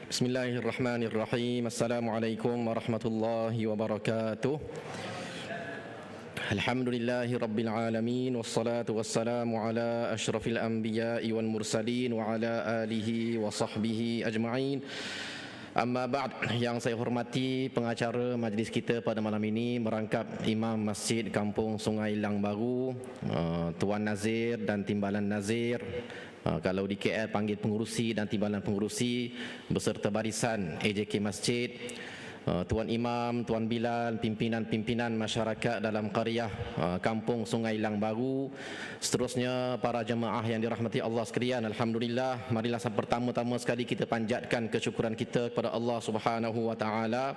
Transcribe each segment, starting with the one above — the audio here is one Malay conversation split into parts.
Bismillahirrahmanirrahim. Assalamualaikum warahmatullahi wabarakatuh. Alhamdulillahi rabbil alamin. Wassalatu wassalamu ala ashrafil anbiya'i wal mursalin wa ala alihi wa sahbihi ajma'in. Amma ba'd. Yang saya hormati pengacara majlis kita pada malam ini, merangkap Imam Masjid Kampung Sungai Lang Baru, Tuan Nazir dan Timbalan Nazir, kalau di KL panggil pengurusi dan timbalan pengurusi beserta barisan AJK Masjid, Tuan Imam, Tuan Bilal, pimpinan-pimpinan masyarakat dalam qaryah Kampung Sungai Lang Baru, seterusnya para jemaah yang dirahmati Allah sekalian. Alhamdulillah, marilah pertama-tama sekali kita panjatkan kesyukuran kita kepada Allah Subhanahu wa taala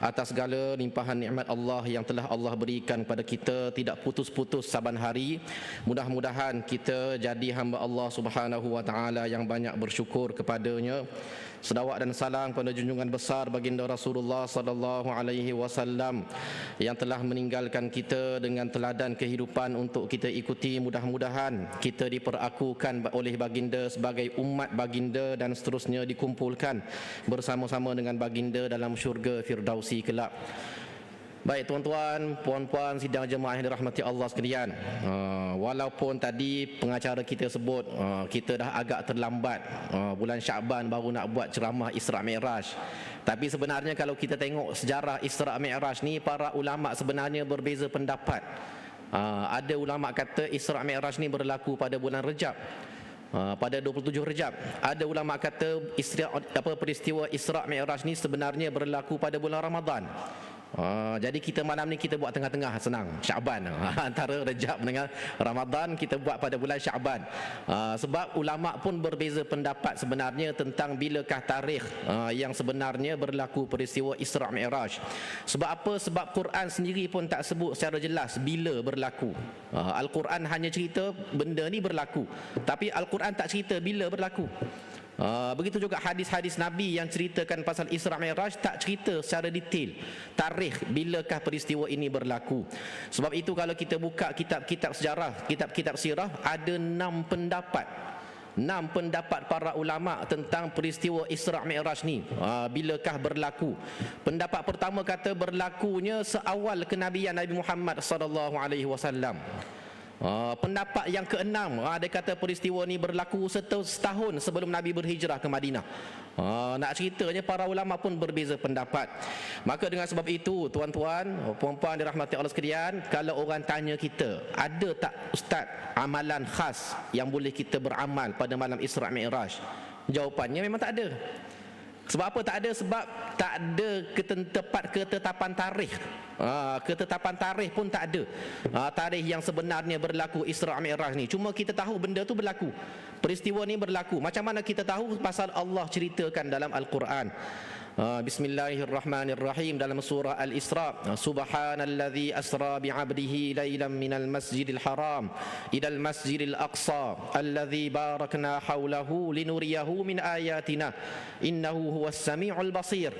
atas segala limpahan nikmat Allah yang telah Allah berikan kepada kita tidak putus-putus saban hari. Mudah-mudahan kita jadi hamba Allah Subhanahu wa taala yang banyak bersyukur kepadanya. Selawat dan salam kepada junjungan besar baginda Rasulullah sallallahu alaihi wasallam yang telah meninggalkan kita dengan teladan kehidupan untuk kita ikuti. Mudah-mudahan kita diperakukan oleh baginda sebagai umat baginda dan seterusnya dikumpulkan bersama-sama dengan baginda dalam syurga Firdausi kelak. Baik tuan-tuan, puan-puan, sidang jemaah yang dirahmati Allah sekalian, walaupun tadi pengacara kita sebut kita dah agak terlambat, bulan Syaban baru nak buat ceramah Isra' Mi'raj, tapi sebenarnya kalau kita tengok sejarah Isra' Mi'raj ni, para ulama sebenarnya berbeza pendapat. Ada ulama kata Isra' Mi'raj ni berlaku pada bulan Rejab, pada 27 Rejab. Ada ulama kata peristiwa Isra' Mi'raj ni sebenarnya berlaku pada bulan Ramadan. Jadi kita malam ni kita buat tengah-tengah, senang, Syaban. Antara Rejab dengan Ramadan kita buat pada bulan Syaban. Sebab ulama pun berbeza pendapat sebenarnya tentang bilakah tarikh yang sebenarnya berlaku peristiwa Isra' Mi'raj. Sebab apa? Sebab Quran sendiri pun tak sebut secara jelas bila berlaku. Al-Quran hanya cerita benda ni berlaku, tapi Al-Quran tak cerita bila berlaku. Begitu juga hadis-hadis Nabi yang ceritakan pasal Isra' Mi'raj tak cerita secara detail tarikh bilakah peristiwa ini berlaku. Sebab itu kalau kita buka kitab-kitab sejarah, kitab-kitab sirah, ada 6 pendapat para ulama tentang peristiwa Isra' Mi'raj ni, bilakah berlaku. Pendapat pertama kata berlakunya seawal kenabian Nabi Muhammad sallallahu alaihi wasallam. Pendapat yang keenam, dia kata peristiwa ni berlaku setahun sebelum Nabi berhijrah ke Madinah. Nak ceritanya para ulama pun berbeza pendapat. Maka dengan sebab itu, tuan-tuan, puan-puan dirahmati Allah sekalian, kalau orang tanya kita, ada tak ustaz amalan khas yang boleh kita beramal pada malam Isra' Mi'raj? Jawapannya memang tak ada. Sebab apa tak ada? Sebab tak ada ketetapan tarikh. Ketetapan tarikh pun tak ada. Tarikh yang sebenarnya berlaku Isra' Mi'raj ni. Cuma kita tahu benda tu berlaku. Peristiwa ni berlaku. Macam mana kita tahu? Pasal Allah ceritakan dalam Al-Quran. Bismillahirrahmanirrahim, dalam surah Al-Isra', subhanalladzi asra bi'abdihi lailan minal masjidil haram ilal masjidil aqsa alladzi barakna haulahu linuriyahu min ayatina innahu huwas sami'ul basir.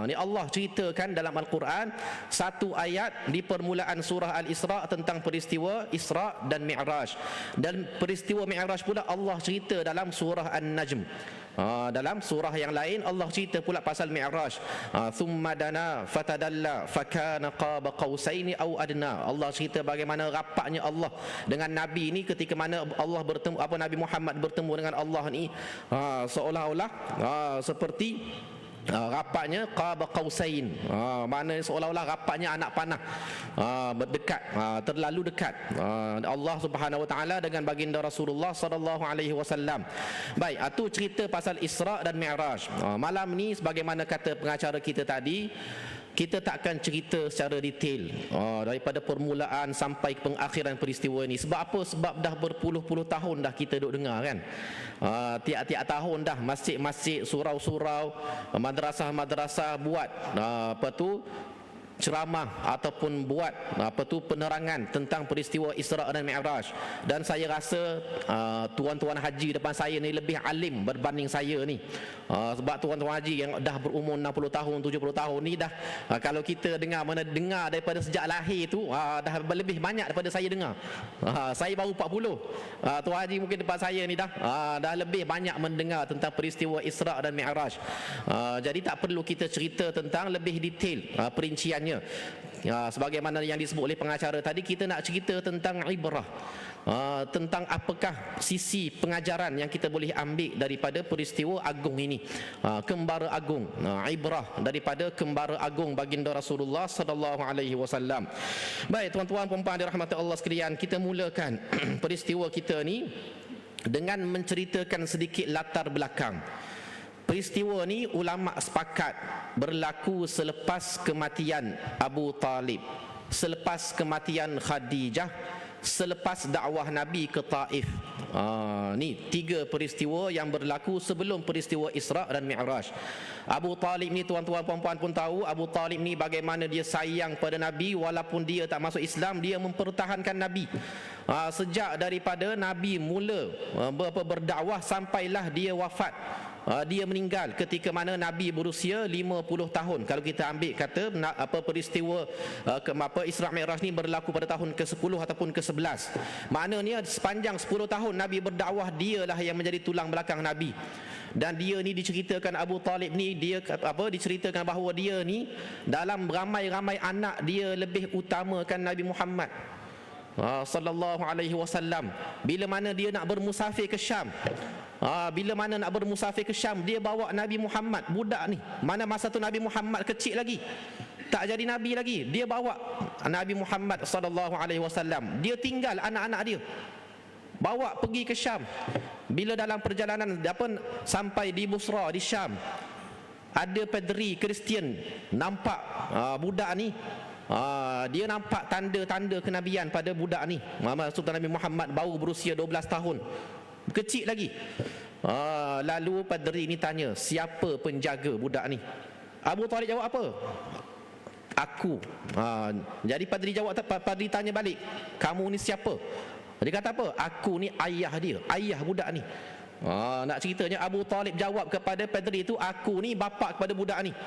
Ni Allah ceritakan dalam Al-Quran satu ayat di permulaan surah Al-Isra' tentang peristiwa Isra' dan Mi'raj. Dan peristiwa Mi'raj pula Allah cerita dalam surah An-Najm. Dalam surah yang lain Allah cerita pula pasal Mi'raj. Thumma dana fatadalla fakana qaba qausaini aw adna. Allah cerita bagaimana rapatnya Allah dengan Nabi ni ketika mana Allah bertemu, Nabi Muhammad bertemu dengan Allah ni, seolah-olah seperti rapatnya qaba qausain, mana seolah-olah rapatnya anak panah, berdekat, terlalu dekat Allah Subhanahu wa taala dengan baginda Rasulullah sallallahu alaihi wasallam. Baik, itu cerita pasal Isra' dan Mi'raj. Malam ni sebagaimana kata pengacara kita tadi, kita takkan cerita secara detail daripada permulaan sampai pengakhiran peristiwa ini. Sebab apa? Sebab dah berpuluh-puluh tahun dah kita duk dengar kan. Tiap-tiap tahun dah masjid-masjid, surau-surau, madrasah-madrasah buat ceramah ataupun buat penerangan tentang peristiwa Isra' dan Mi'raj, dan saya rasa tuan-tuan haji depan saya ni lebih alim berbanding saya ni. Sebab tuan-tuan haji yang dah berumur 60 tahun 70 tahun ni dah, kalau kita dengar daripada sejak lahir tu, dah lebih banyak daripada saya dengar. Saya baru 40. Tuan haji mungkin depan saya ni dah lebih banyak mendengar tentang peristiwa Isra' dan Mi'raj. Jadi tak perlu kita cerita tentang lebih detail perinciannya. Sebagaimana yang disebut oleh pengacara tadi, kita nak cerita tentang ibrah, tentang apakah sisi pengajaran yang kita boleh ambil daripada peristiwa agung ini, kembara agung, ibrah daripada kembara agung baginda Rasulullah sallallahu alaihi wasallam. Baik tuan-tuan puan-puan dirahmati Allah sekalian, kita mulakan peristiwa kita ni dengan menceritakan sedikit latar belakang. Peristiwa ni ulama sepakat berlaku selepas kematian Abu Talib, selepas kematian Khadijah, selepas dakwah Nabi ke Taif. Ni 3 peristiwa yang berlaku sebelum peristiwa Isra' dan Mi'raj. Abu Talib ni tuan-tuan puan-puan pun tahu, Abu Talib ni bagaimana dia sayang pada Nabi, walaupun dia tak masuk Islam, dia mempertahankan Nabi. Sejak daripada Nabi mula berdakwah sampailah dia wafat. Dia meninggal ketika mana Nabi berusia 50 tahun. Kalau kita ambil kata peristiwa Isra' Mi'raj ni berlaku pada tahun ke-10 ataupun ke-11. Maknanya sepanjang 10 tahun Nabi berdakwah, dialah yang menjadi tulang belakang Nabi. Dan dia ni diceritakan, Abu Talib ni diceritakan bahawa dia ni dalam ramai-ramai anak dia lebih utamakan Nabi Muhammad sallallahu alaihi wasallam. Bila mana dia nak bermusafir ke Syam, dia bawa Nabi Muhammad, budak ni. Mana masa tu Nabi Muhammad kecil lagi, tak jadi Nabi lagi. Dia bawa Nabi Muhammad sallallahu alaihi wasallam. Dia tinggal anak-anak dia, bawa pergi ke Syam. Bila dalam perjalanan sampai di Busra di Syam, ada padri Kristian nampak budak ni. Dia nampak tanda-tanda kenabian pada budak ni. Sultan Nabi Muhammad baru berusia 12 tahun, kecil lagi. Lalu padri ni tanya, siapa penjaga budak ni? Abu Talib jawab apa? Aku. Jadi padri tanya balik, kamu ni siapa? Dia kata apa? Aku ni ayah dia, ayah budak ni. Nak ceritanya Abu Talib jawab kepada padri itu, aku ni bapa kepada budak ni.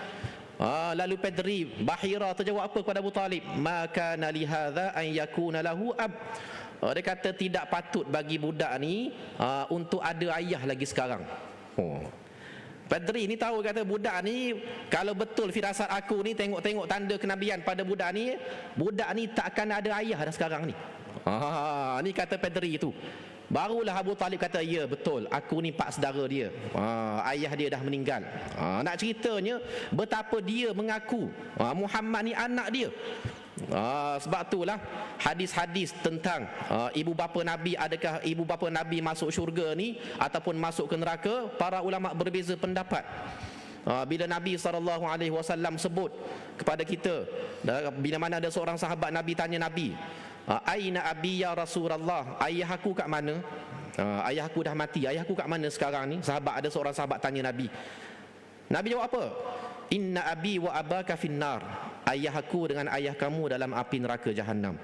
Lalu padri Bahira terjawab apa kepada Abu Talib? Maka li hadza an yakuna lahu ab. Dia kata tidak patut bagi budak ni untuk ada ayah lagi sekarang. Padri ni tahu, kata budak ni, kalau betul firasat aku ni, tengok-tengok tanda kenabian pada budak ni tak akan ada ayah dah sekarang ni. Ni kata padri itu. Barulah Abu Talib kata, ya betul, aku ni pak saudara dia, ayah dia dah meninggal. Nak ceritanya betapa dia mengaku Muhammad ni anak dia. Sebab itulah hadis-hadis tentang ibu bapa Nabi, adakah ibu bapa Nabi masuk syurga ni ataupun masuk ke neraka, para ulama berbeza pendapat. Bila Nabi SAW sebut kepada kita, bila mana ada seorang sahabat Nabi tanya Nabi, aina abi ya Rasulullah, ayah aku kat mana? Ayah aku dah mati, ayah aku kat mana sekarang ni? Ada seorang sahabat tanya Nabi. Nabi jawab apa? Inna abi wa abaka finnar, ayah aku dengan ayah kamu dalam api neraka Jahannam.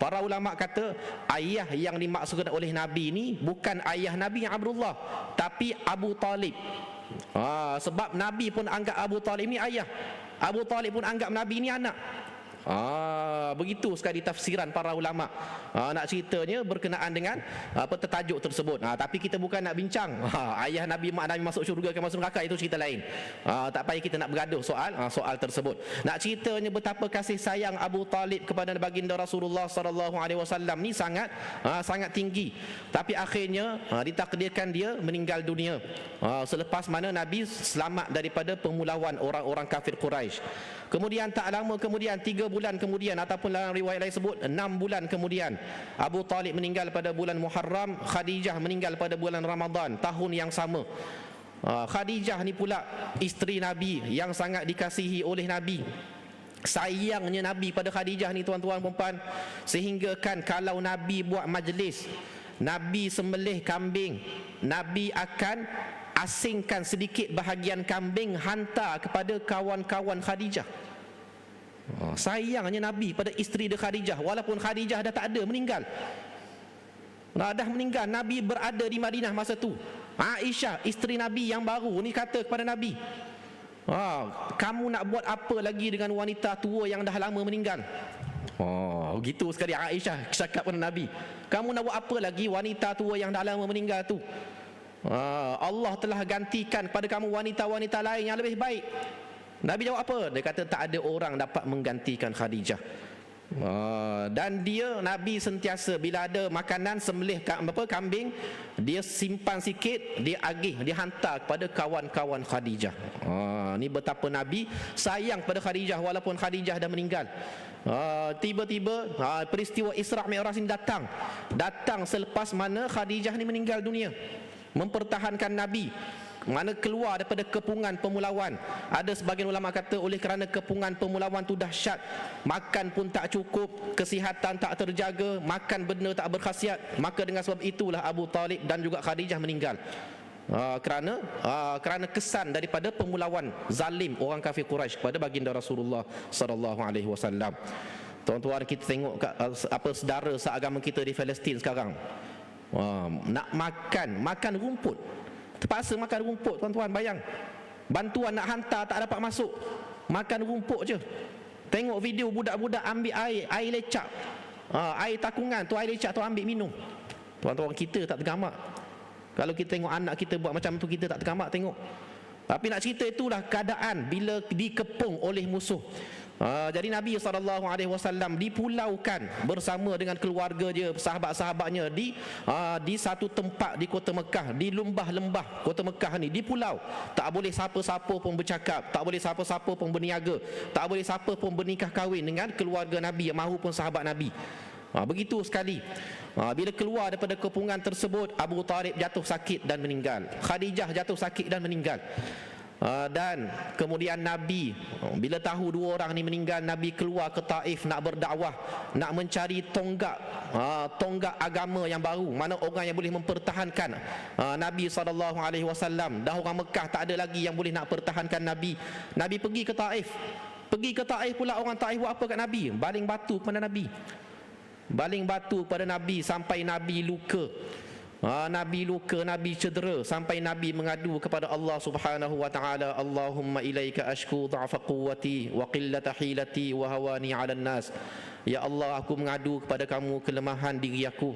Para ulama kata ayah yang dimaksudkan oleh Nabi ni bukan ayah Nabi yang Abdullah, tapi Abu Talib. Sebab Nabi pun anggap Abu Talib ni ayah, Abu Talib pun anggap Nabi ni anak. Begitu sekali tafsiran para ulama. Nak ceritanya berkenaan dengan tajuk tersebut. Tapi kita bukan nak bincang ayah Nabi, mak Nabi masuk syurga ke masuk neraka, itu cerita lain. Tak payah kita nak bergaduh soal tersebut. Nak ceritanya betapa kasih sayang Abu Talib kepada baginda Rasulullah sallallahu alaihi wasallam ni sangat tinggi. Tapi akhirnya ditakdirkan dia meninggal dunia selepas mana Nabi selamat daripada pemulauan orang-orang kafir Quraisy. Kemudian tak lama kemudian, 3 bulan kemudian, ataupun dalam riwayat lain sebut 6 bulan kemudian, Abu Talib meninggal pada bulan Muharram, Khadijah meninggal pada bulan Ramadan tahun yang sama. Khadijah ni pula isteri Nabi yang sangat dikasihi oleh Nabi. Sayangnya Nabi pada Khadijah ni tuan-tuan puan-puan, sehingga kan kalau Nabi buat majlis, Nabi sembelih kambing, Nabi akan asingkan sedikit bahagian kambing, hantar kepada kawan-kawan Khadijah. Sayangnya Nabi pada isteri dia Khadijah, walaupun Khadijah dah tak ada, meninggal. Dah meninggal, Nabi berada di Madinah masa tu. Aisyah isteri Nabi yang baru ni kata kepada Nabi, kamu nak buat apa lagi dengan wanita tua yang dah lama meninggal? Gitu sekali Aisyah cakap kepada Nabi, kamu nak buat apa lagi wanita tua yang dah lama meninggal tu? Allah telah gantikan kepada kamu wanita-wanita lain yang lebih baik. Nabi jawab apa? Dia kata tak ada orang dapat menggantikan Khadijah. Dan dia, Nabi sentiasa bila ada makanan sembelih kambing, dia simpan sikit, dia agih, dia hantar kepada kawan-kawan Khadijah. Ni betapa Nabi sayang pada Khadijah walaupun Khadijah dah meninggal. Tiba-tiba peristiwa Isra' Mi'raj ini datang selepas mana Khadijah ni meninggal dunia. Mempertahankan Nabi, mana keluar daripada kepungan pemulauan. Ada sebagian ulama kata oleh kerana kepungan pemulauan tu dahsyat, makan pun tak cukup, kesihatan tak terjaga, makan benda tak berkhasiat, maka dengan sebab itulah Abu Talib dan juga Khadijah meninggal. Kerana kesan daripada pemulauan zalim orang kafir Quraisy kepada baginda Rasulullah sallallahu alaihi wasallam. Tuan-tuan, kita tengok saudara seagama kita di Palestin sekarang, nak makan rumput, terpaksa makan rumput. Tuan-tuan bayang, bantuan nak hantar tak dapat masuk, makan rumput je. Tengok video budak-budak ambil air lecak, air takungan tu, air lecak tu ambil minum. Tuan-tuan, kita tak tergamak. Kalau kita tengok anak kita buat macam tu, kita tak tergamak tengok. Tapi nak cerita, itulah keadaan bila dikepung oleh musuh. Jadi Nabi SAW dipulaukan bersama dengan keluarga dia, sahabat-sahabatnya di satu tempat di kota Mekah, di lembah-lembah kota Mekah ni, di pulau. Tak boleh siapa-siapa pun bercakap, tak boleh siapa-siapa pun berniaga, tak boleh siapa pun bernikah kahwin dengan keluarga Nabi maupun sahabat Nabi. Begitu sekali. Bila keluar daripada kepungan tersebut, Abu Talib jatuh sakit dan meninggal, Khadijah jatuh sakit dan meninggal. Dan kemudian Nabi bila tahu dua orang ni meninggal, Nabi keluar ke Taif nak berdakwah, nak mencari tonggak agama yang baru, mana orang yang boleh mempertahankan Nabi SAW. Dah orang Mekah tak ada lagi yang boleh nak pertahankan Nabi. Nabi pergi ke Taif. Pergi ke Taif pula, orang Taif buat apa kat Nabi? Baling batu kepada Nabi. Baling batu pada Nabi sampai Nabi luka. Nabi luka, Nabi cedera, sampai Nabi mengadu kepada Allah Subhanahu wa taala, Allahumma ilaika ashku dha'fa quwwati wa qillata hilati wa hawani 'alan nas. Ya Allah, aku mengadu kepada kamu kelemahan diri aku,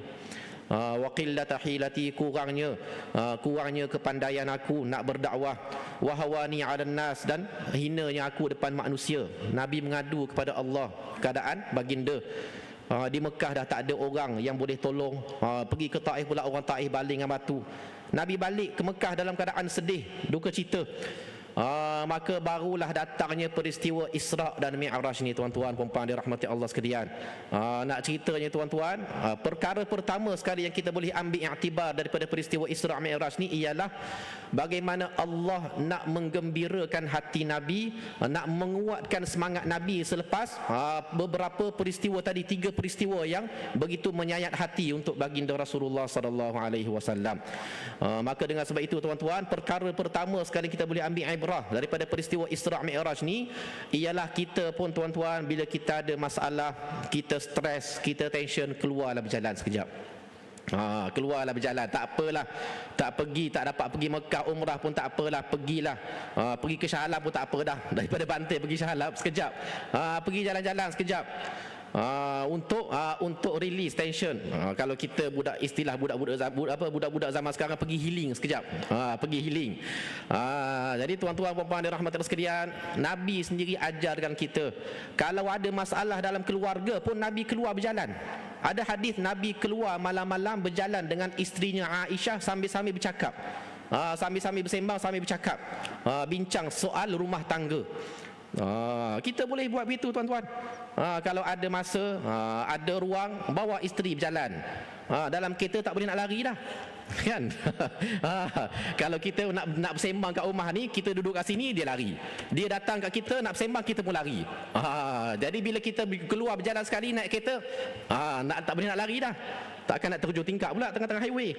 wa qillata hilati, kurangnya kepandaian aku nak berdakwah, wa hawani 'alan nas, dan hinanya aku depan manusia. Nabi mengadu kepada Allah keadaan baginda. Di Mekah dah tak ada orang yang boleh tolong. Pergi ke Taif pula, orang Taif baling dengan batu. Nabi balik ke Mekah dalam keadaan sedih, duka cita. Maka barulah datangnya peristiwa Isra' dan Mi'raj ni, tuan-tuan puan-puan dirahmati Allah sekalian. Nak ceritanya tuan-tuan, perkara pertama sekali yang kita boleh ambil iktibar daripada peristiwa Isra' Mi'raj ni ialah bagaimana Allah nak menggembirakan hati Nabi, nak menguatkan semangat Nabi selepas beberapa peristiwa tadi, 3 peristiwa yang begitu menyayat hati untuk baginda Rasulullah sallallahu alaihi wasallam. Maka dengan sebab itu tuan-tuan, perkara pertama sekali kita boleh ambil ibrah daripada peristiwa Isra' Mi'raj ni ialah kita pun tuan-tuan, bila kita ada masalah, kita stres, kita tension, keluarlah berjalan sekejap. Keluarlah berjalan, tak apalah, tak dapat pergi Mekah umrah pun tak apalah, pergilah. Pergi ke Shah Alam pun tak apa dah, daripada Bantai pergi Shah Alam sekejap. Pergi jalan-jalan sekejap. Untuk release tension. Kalau kita budak-budak zaman sekarang, pergi healing sekejap. Pergi healing. Jadi tuan-tuan puan-puan dirahmati Allah sekalian, Nabi sendiri ajarkan kita, kalau ada masalah dalam keluarga pun Nabi keluar berjalan. Ada hadis Nabi keluar malam-malam berjalan dengan isterinya Aisyah sambil-sambil bercakap. Sambil-sambil bersembang, sambil bercakap, bincang soal rumah tangga. Kita boleh buat begitu tuan-tuan. Kalau ada masa, ada ruang, bawa isteri berjalan. Dalam kereta tak boleh nak lari dah, kan? Kalau kita nak bersembang kat rumah ni, kita duduk kat sini, dia lari. Dia datang kat kita nak bersembang, kita pun lari. Jadi bila kita keluar berjalan sekali naik kereta, tak boleh nak lari dah. takkan nak terjun tingkap pula tengah-tengah highway.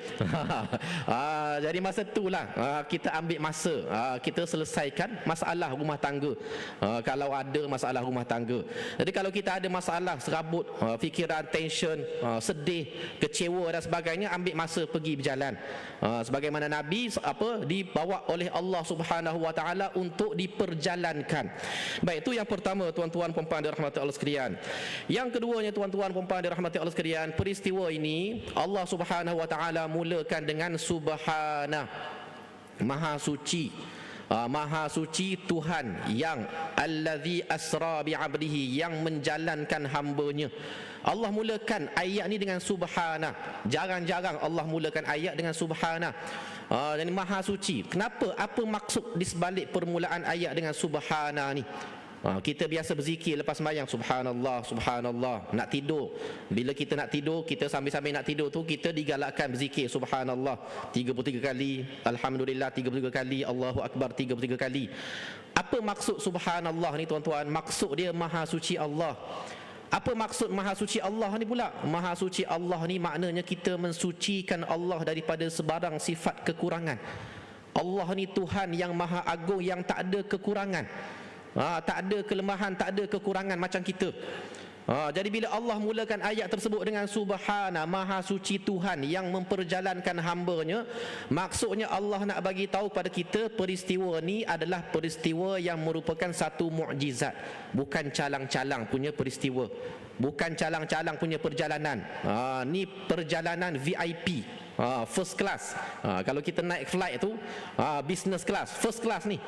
Jadi masa itulah kita ambil masa, kita selesaikan masalah rumah tangga. Kalau ada masalah rumah tangga. Jadi kalau kita ada masalah serabut, fikiran, tension, sedih, kecewa dan sebagainya, ambil masa pergi berjalan. Sebagaimana Nabi dibawa oleh Allah Subhanahu wa taala untuk diperjalankan. Baik, itu yang pertama, tuan-tuan puan-puan dirahmati Allah sekalian. Yang keduanya, tuan-tuan puan-puan dirahmati Allah sekalian, peristiwa ini Allah Subhanahu wa taala mulakan dengan subhana, maha suci. Maha suci Tuhan yang allazi asra bi 'abdihi, yang menjalankan hamba-Nya. Allah mulakan ayat ni dengan subhana. Jarang-jarang Allah mulakan ayat dengan subhana. Dan maha suci. Kenapa? Apa maksud di sebalik permulaan ayat dengan subhana ni? Kita biasa berzikir lepas sembahyang, subhanallah, subhanallah. Nak tidur, bila kita nak tidur, kita sambil-sambil nak tidur tu, kita digalakkan berzikir subhanallah 33 kali, alhamdulillah 33 kali, Allahu akbar 33 kali. Apa maksud subhanallah ni, tuan-tuan? Maksud dia maha suci Allah. Apa maksud maha suci Allah ni pula? Maha suci Allah ni maknanya kita mensucikan Allah daripada sebarang sifat kekurangan. Allah ni Tuhan yang maha agung, yang tak ada kekurangan. Tak ada kelemahan, tak ada kekurangan macam kita. Jadi bila Allah mulakan ayat tersebut dengan subhana, maha suci Tuhan yang memperjalankan hamba-Nya, maksudnya Allah nak bagi tahu pada kita peristiwa ni adalah peristiwa yang merupakan satu mukjizat, bukan calang-calang punya peristiwa, bukan calang-calang punya perjalanan. Ni perjalanan VIP. First class. Kalau kita naik flight tu, business class, first class ni,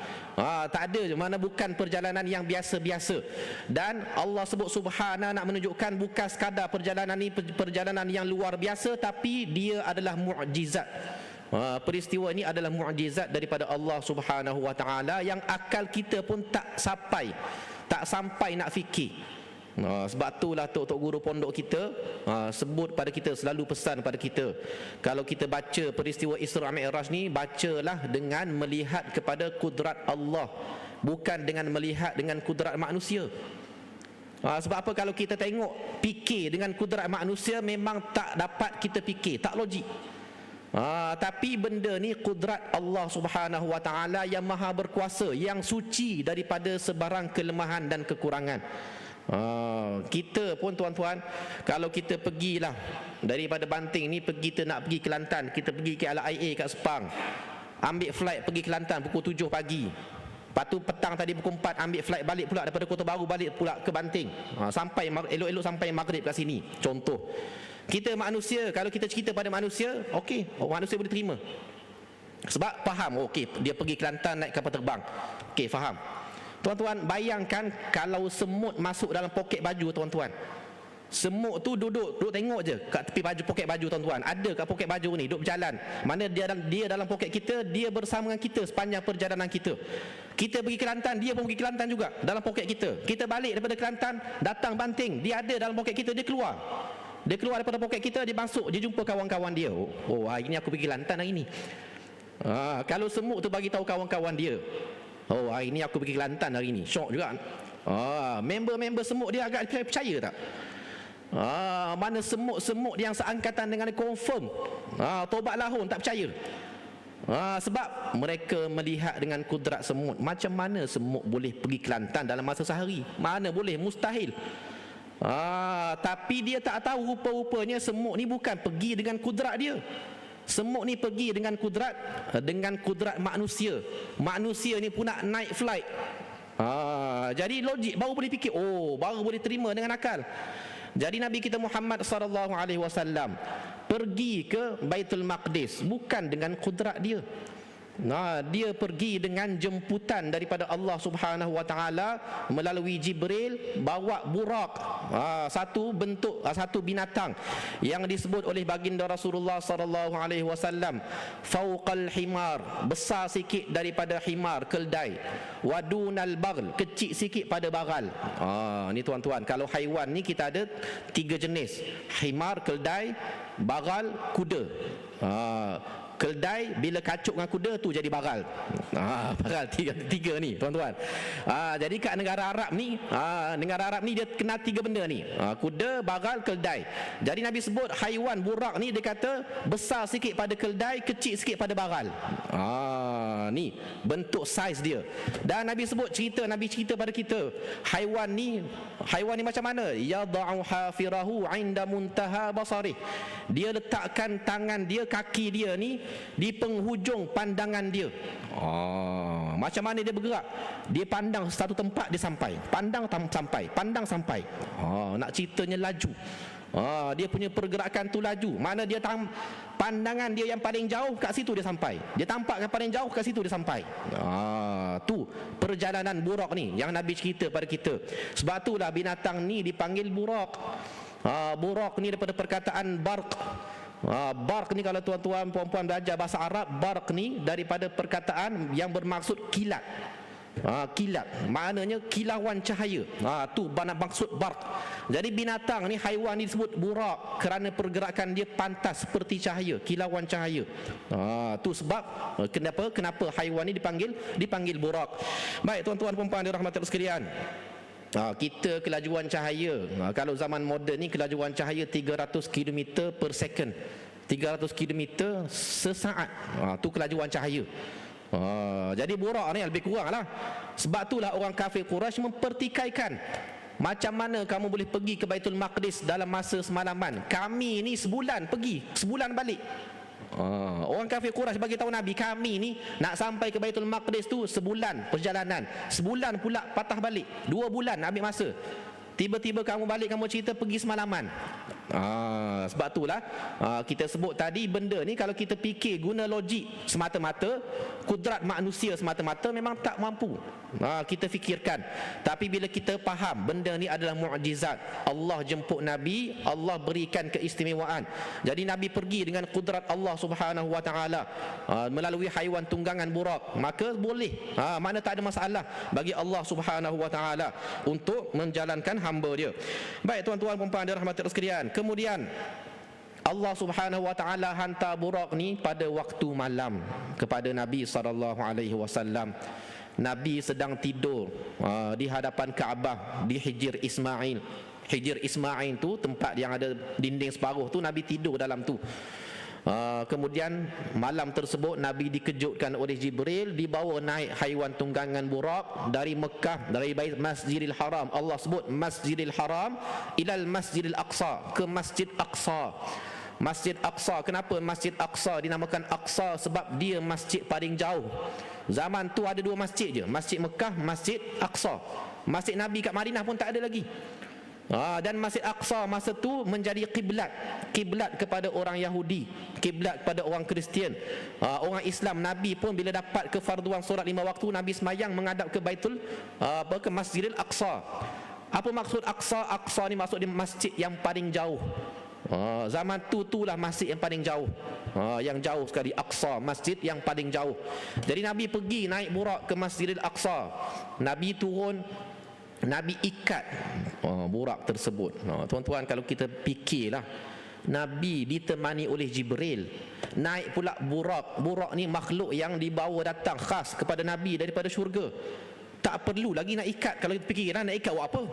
tak ada mana, bukan perjalanan yang biasa-biasa. Dan Allah sebut subhana nak menunjukkan bukan sekadar perjalanan ni perjalanan yang luar biasa, tapi dia adalah mukjizat. Peristiwa ini adalah mukjizat daripada Allah Subhanahu wa taala yang akal kita pun tak sampai nak fikir. Sebab itulah tok guru pondok kita sebut pada kita, selalu pesan pada kita, kalau kita baca peristiwa Isra Mi'raj ni, bacalah dengan melihat kepada kudrat Allah, bukan dengan melihat dengan kudrat manusia. Sebab apa? Kalau kita tengok, fikir dengan kudrat manusia, memang tak dapat kita fikir, tak logik. Tapi benda ni kudrat Allah Subhanahu wa taala yang maha berkuasa, yang suci daripada sebarang kelemahan dan kekurangan. Kita pun, tuan-tuan, kalau kita pergilah daripada Banting ni, kita nak pergi Kelantan, kita pergi ke KLIA kat Sepang, ambil flight pergi Kelantan pukul 7 pagi, lepas tu petang tadi pukul 4 ambil flight balik pula daripada Kota Baru balik pula ke Banting, sampai elok-elok sampai maghrib kat sini. Contoh, kita manusia, kalau kita cerita pada manusia, okey, manusia boleh terima, sebab faham, okey, dia pergi Kelantan naik kapal terbang, okey, faham. Tuan-tuan, bayangkan kalau semut masuk dalam poket baju tuan-tuan. Semut tu duduk tengok je kat tepi baju, poket baju tuan-tuan. Ada kat poket baju ni, duduk berjalan. Mana dia dalam poket kita, dia bersama dengan kita sepanjang perjalanan kita. Kita pergi Kelantan, dia pun pergi Kelantan juga dalam poket kita. Kita balik daripada Kelantan, datang Banting, dia ada dalam poket kita, dia keluar. Dia keluar daripada poket kita, dia masuk, dia jumpa kawan-kawan dia. Hari ni aku pergi Kelantan hari ni. Kalau semut tu bagi tahu kawan-kawan dia, hari ni aku pergi Kelantan hari ni, syok juga. Member-member semut dia agak percaya tak? Mana semut-semut yang seangkatan dengan dia confirm tobat lahun, tak percaya. Sebab mereka melihat dengan kudrat semut. Macam mana semut boleh pergi Kelantan dalam masa sehari? Mana boleh, mustahil. Tapi dia tak tahu, rupa-rupanya semut ni bukan pergi dengan kudrat dia. Semut ni pergi dengan kudrat manusia. Manusia ni pun nak naik flight. Jadi logik, baru boleh fikir, baru boleh terima dengan akal. Jadi Nabi kita Muhammad sallallahu alaihi wasallam pergi ke Baitul Maqdis bukan dengan kudrat dia. Dia pergi dengan jemputan daripada Allah Subhanahu wa taala melalui Jibril, bawa burak, satu binatang yang disebut oleh baginda Rasulullah sallallahu alaihi wasallam fauqal himar, besar sikit daripada himar, keldai, wadunal baghl, kecil sikit pada bagal. Ni tuan-tuan, kalau haiwan ni kita ada 3 jenis: himar, keldai, bagal, kuda. Keldai bila kacuk dengan kuda tu jadi bagal. Bagal tiga ni tuan-tuan. Jadi kat negara Arab ni dia kenal tiga benda ni. Kuda, bagal, keldai. Jadi Nabi sebut haiwan burak ni dia kata besar sikit pada keldai, kecil sikit pada bagal. Ni bentuk saiz dia. Dan Nabi cerita pada kita haiwan ni macam mana? Yad'u hafirahu 'inda muntaha basarih. Dia letakkan tangan dia, kaki dia ni di penghujung pandangan dia. Macam mana dia bergerak? Dia pandang satu tempat dia sampai. Pandang sampai. Nak ceritanya laju. Dia punya pergerakan tu laju. Mana dia pandangan dia yang paling jauh, kat situ dia sampai. Dia tampak yang paling jauh, kat situ dia sampai. Tu perjalanan burak ni yang Nabi cerita pada kita. Sebab itulah binatang ni dipanggil burak. Burak ni daripada perkataan barq. Barq ni kalau tuan-tuan puan-puan belajar bahasa Arab, barq ni daripada perkataan yang bermaksud kilat. Kilat maknanya kilauan cahaya. Tu maksud barq. Jadi binatang ni, haiwan ni disebut burak kerana pergerakan dia pantas seperti cahaya, kilauan cahaya. Tu sebab kenapa haiwan ni dipanggil burak. Baik tuan-tuan puan-puan dirahmati Allah sekalian. Kita kelajuan cahaya, kalau zaman moden ni kelajuan cahaya 300 km per second, 300 km sesaat. Tu kelajuan cahaya. Jadi burak ni lebih kurang lah. Sebab itulah orang kafir Quraisy mempertikaikan, macam mana kamu boleh pergi ke Baitul Maqdis dalam masa semalaman? Kami ni sebulan pergi, sebulan balik. Orang kafir Quraisy bagi tahu Nabi, kami ni nak sampai ke Baitul Maqdis tu sebulan perjalanan, sebulan pula patah balik, 2 bulan ambil masa. Tiba-tiba kamu balik, kamu cerita pergi semalaman. Sebab itulah kita sebut tadi, benda ni kalau kita fikir guna logik semata-mata, kudrat manusia semata-mata, memang tak mampu kita fikirkan. Tapi bila kita faham benda ni adalah mukjizat, Allah jemput Nabi, Allah berikan keistimewaan. Jadi Nabi pergi dengan kudrat Allah Subhanahu wa taala melalui haiwan tunggangan burak, maka boleh, mana tak ada masalah bagi Allah Subhanahu wa taala untuk menjalankan hamba dia. Baik tuan-tuan puan-puan dirahmati Allah sekalian. Kemudian Allah Subhanahu wa taala hantar burak ni pada waktu malam kepada Nabi sallallahu alaihi wasallam. Nabi sedang tidur di hadapan Kaabah di Hijr Ismail. Hijr Ismail tu tempat yang ada dinding separuh tu, Nabi tidur dalam tu. Kemudian malam tersebut Nabi dikejutkan oleh Jibril, dibawa naik haiwan tunggangan burak dari Mekah, dari Masjidil Haram. Allah sebut Masjidil Haram ilal Masjidil Aqsa, ke Masjid Aqsa. Masjid Aqsa, kenapa Masjid Aqsa dinamakan Aqsa? Sebab dia masjid paling jauh. Zaman tu ada 2 masjid je, Masjid Mekah, Masjid Aqsa. Masjid Nabi kat Madinah pun tak ada lagi. Dan Masjid Aqsa masa tu menjadi kiblat kepada orang Yahudi, kiblat kepada orang Kristian, orang Islam. Nabi pun bila dapat kefarduan solat 5 waktu, Nabi semayang menghadap ke ke Masjidil Aqsa. Apa maksud Aqsa? Aqsa ni maksud dia masjid yang paling jauh. Zaman itulah masjid yang paling jauh, yang jauh sekali, Aqsa, masjid yang paling jauh. Jadi Nabi pergi naik burak ke Masjidil Aqsa. Nabi turun, Nabi ikat burak tersebut. Tuan-tuan kalau kita fikirlah, Nabi ditemani oleh Jibril, naik pula burak. Burak ni makhluk yang dibawa datang khas kepada Nabi daripada syurga. Tak perlu lagi nak ikat. Kalau kita fikirlah, nak ikat buat apa?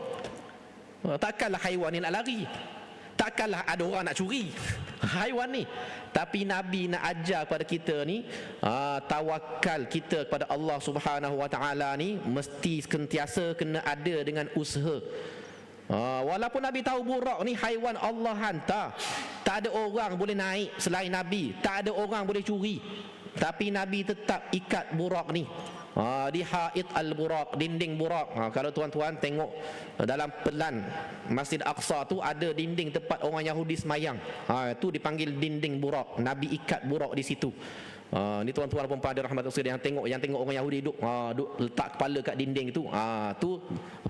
Takkanlah haiwan ni nak lari, takkanlah ada orang nak curi haiwan ni. Tapi Nabi nak ajar kepada kita ni, tawakal kita kepada Allah Subhanahu wa taala ni mesti sentiasa kena ada dengan usaha. Walaupun Nabi tahu burak ni haiwan Allah hantar, tak ada orang boleh naik selain Nabi, tak ada orang boleh curi, tapi Nabi tetap ikat burak ni di haid al-burak, dinding burak. Kalau tuan-tuan tengok dalam pelan Masjid Aqsa tu ada dinding tempat orang Yahudi semayang, itu dipanggil dinding burak. Nabi ikat burak di situ. Ni tuan-tuan puan-puan dirahmati Allah yang tengok orang Yahudi duduk letak kepala kat dinding tu, tu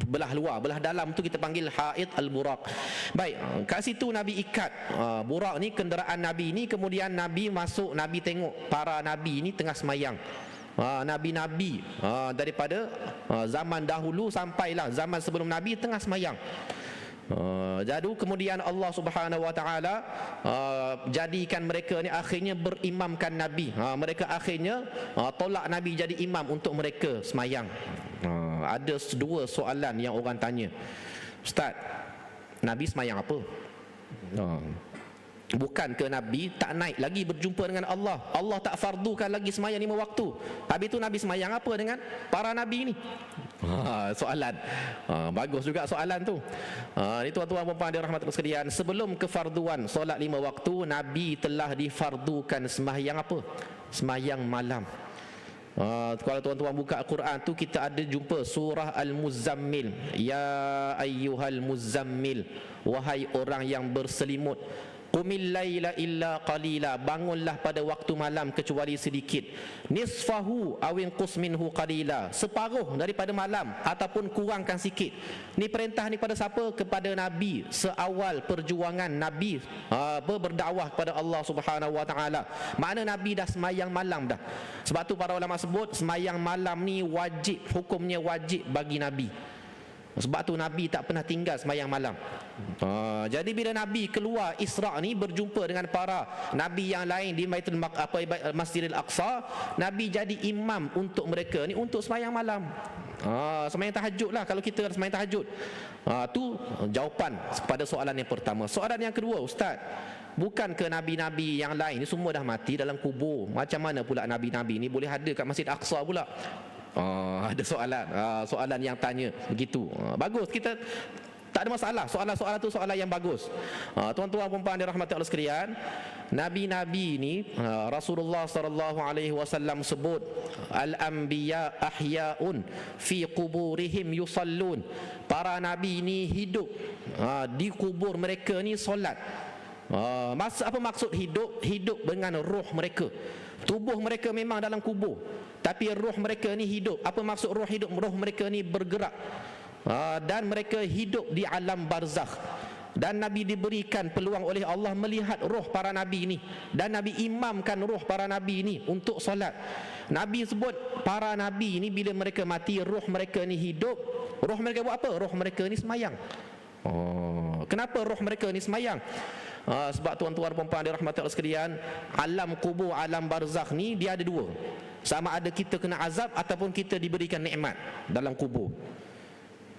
belah luar, belah dalam tu kita panggil haid al-burak. Baik, kat situ Nabi ikat burak ni, kenderaan Nabi ni. Kemudian Nabi masuk, Nabi tengok para Nabi ni tengah semayang. Nabi-nabi daripada zaman dahulu sampailah zaman sebelum Nabi tengah semayang. Jadi kemudian Allah Subhanahu Wa Taala jadikan mereka ni akhirnya berimamkan Nabi. Mereka akhirnya tolak Nabi jadi imam untuk mereka semayang. Ada dua soalan yang orang tanya, Ustaz, Nabi semayang apa? Bukan ke Nabi tak naik lagi berjumpa dengan Allah? Allah tak fardukan lagi semayang 5 waktu. Habis tu Nabi semayang apa dengan para Nabi ni? Soalan. Bagus juga soalan tu. Ini tuan-tuan dan puan yang dirahmati Allah sekalian, sebelum kefarduan solat 5 waktu, Nabi telah difardukan semayang apa? Semayang malam. Kalau tuan-tuan buka Al-Quran tu, kita ada jumpa surah Al-Muzammil. Ya ayyuhal muzammil, wahai orang yang berselimut, qumil laila illa qalila, bangunlah pada waktu malam kecuali sedikit. Nisfahu awin qus minhu qalila, separuh daripada malam ataupun kurangkan sikit. Ni perintah ni pada siapa? Kepada Nabi seawal perjuangan Nabi berdakwah kepada Allah Subhanahu Wa Taala. Mana Nabi dah semayang malam dah. Sebab tu para ulama sebut semayang malam ni wajib, hukumnya wajib bagi Nabi. Sebab tu Nabi tak pernah tinggal semayang malam. Jadi bila Nabi keluar Isra' ni berjumpa dengan para Nabi yang lain di Masjidil Aqsa, Nabi jadi imam untuk mereka ni untuk semayang malam. Semayang tahajud lah kalau kita semayang tahajud. Tu jawapan kepada soalan yang pertama. Soalan yang kedua, Ustaz, bukan ke Nabi-Nabi yang lain ni semua dah mati dalam kubur? Macam mana pula Nabi-Nabi ni boleh ada kat Masjid Aqsa pula? Ada soalan, soalan yang tanya begitu. Bagus, kita tak ada masalah. Soalan-soalan tu soalan yang bagus. Tuan-tuan dan puan dirahmati Allah sekalian, Nabi-Nabi ni Rasulullah sallallahu alaihi wasallam sebut al-anbiya ahya'un fi quburihim yusallun. Para nabi ni hidup di kubur mereka ni solat. Apa maksud hidup? Hidup dengan roh mereka. Tubuh mereka memang dalam kubur, tapi roh mereka ni hidup. Apa maksud roh hidup? Roh mereka ni bergerak, dan mereka hidup di alam barzakh. Dan Nabi diberikan peluang oleh Allah melihat roh para Nabi ni, dan Nabi imamkan roh para Nabi ni untuk solat. Nabi sebut para Nabi ni bila mereka mati, roh mereka ni hidup. Roh mereka buat apa? Roh mereka ni semayang. Kenapa roh mereka ni semayang? Sebab tuan-tuan dan puan dirahmati Allah sekalian, alam kubur, alam barzakh ni dia ada dua. Sama ada kita kena azab ataupun kita diberikan nikmat dalam kubur.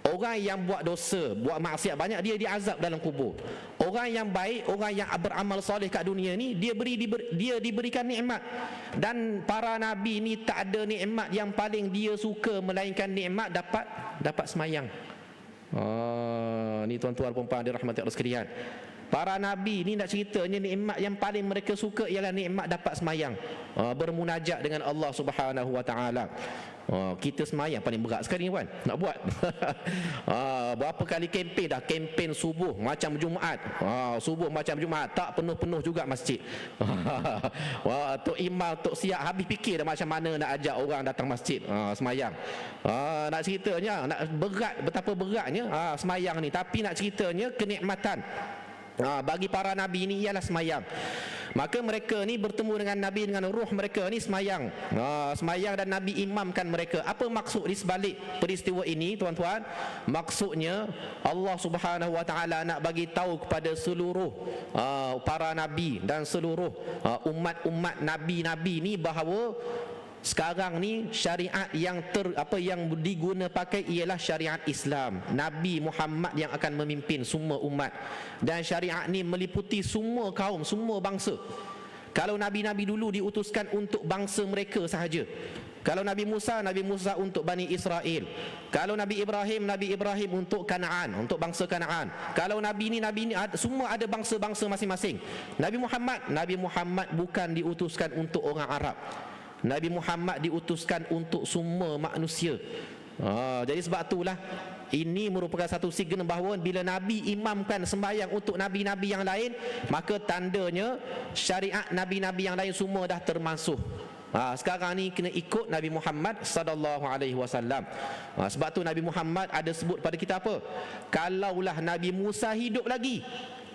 Orang yang buat dosa, buat maksiat banyak, dia diazab dalam kubur. Orang yang baik, orang yang beramal soleh kat dunia ni, dia diberikan nikmat. Dan para nabi ni tak ada nikmat yang paling dia suka melainkan nikmat dapat semayang. Ni tuan-tuan dan puan dirahmati Allah sekalian, para nabi ni nak ceritanya nikmat yang paling mereka suka ialah nikmat dapat semayang, bermunajat dengan Allah Subhanahu Wa Taala. Kita semayang paling berat sekali kan nak buat. Berapa kali kempen dah, kempen subuh macam Jumaat, subuh macam Jumaat, tak penuh-penuh juga masjid. Tok imam, tok siap habis fikir dah macam mana nak ajak orang datang masjid semayang. Nak ceritanya nak berat, betapa beratnya semayang ni. Tapi nak ceritanya kenikmatan bagi para nabi ini ialah semayang. Maka mereka ni bertemu dengan Nabi dengan roh mereka ni semayang. Semayang dan Nabi imamkan mereka. Apa maksud di sebalik peristiwa ini tuan-tuan? Maksudnya Allah Subhanahu Wa Taala nak bagi tahu kepada seluruh para nabi dan seluruh umat-umat nabi-nabi ni bahawa sekarang ni syariat yang yang diguna pakai ialah syariat Islam. Nabi Muhammad yang akan memimpin semua umat, dan syariat ni meliputi semua kaum, semua bangsa. Kalau nabi-nabi dulu diutuskan untuk bangsa mereka sahaja. Kalau Nabi Musa untuk Bani Israel. Kalau Nabi Ibrahim untuk Kanaan, untuk bangsa Kanaan. Kalau nabi ni semua ada bangsa-bangsa masing-masing. Nabi Muhammad bukan diutuskan untuk orang Arab. Nabi Muhammad diutuskan untuk semua manusia. Jadi sebab itulah ini merupakan satu signal bahawa bila Nabi imamkan sembahyang untuk nabi-nabi yang lain, maka tandanya syariat nabi-nabi yang lain semua dah termasuk. Sekarang ni kena ikut Nabi Muhammad sallallahu alaihi wasallam. Sebab tu Nabi Muhammad ada sebut pada kita apa? Kalaulah Nabi Musa hidup lagi,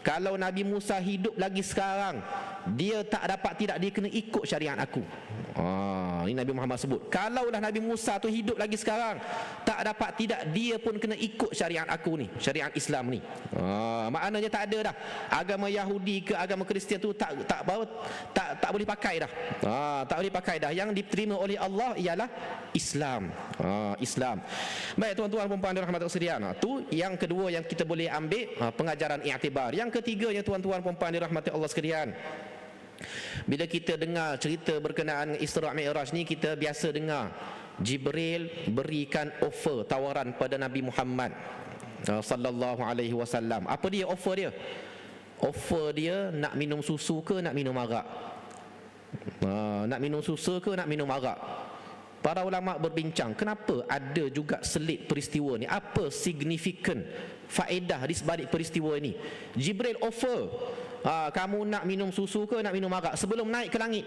kalau Nabi Musa hidup lagi sekarang, dia tak dapat tidak, dia kena ikut syariat aku. Ini Nabi Muhammad sebut. Kalaulah Nabi Musa tu hidup lagi sekarang, tak dapat tidak dia pun kena ikut syariat aku ni, syariat Islam ni. Maknanya tak ada dah agama Yahudi ke agama Kristian tu tak boleh pakai dah. Tak boleh pakai dah. Yang diterima oleh Allah ialah Islam. Islam. Baik tuan-tuan dan puan-puan dirahmati Allah sekalian. Tu yang kedua yang kita boleh ambil pengajaran i'tibar. Yang ketiganya tuan-tuan dan puan-puan dirahmati Allah sekalian. Bila kita dengar cerita berkenaan Isra' Mi'raj ni, kita biasa dengar Jibril berikan offer, tawaran pada Nabi Muhammad sallallahu alaihi wasallam. Apa dia offer dia? Offer dia nak minum susu ke nak minum arak? Nak minum susu ke nak minum arak? Para ulama berbincang, kenapa ada juga selit peristiwa ni? Apa signifikan faedah di sebalik peristiwa ini? Jibril offer, kamu nak minum susu ke nak minum arak sebelum naik ke langit.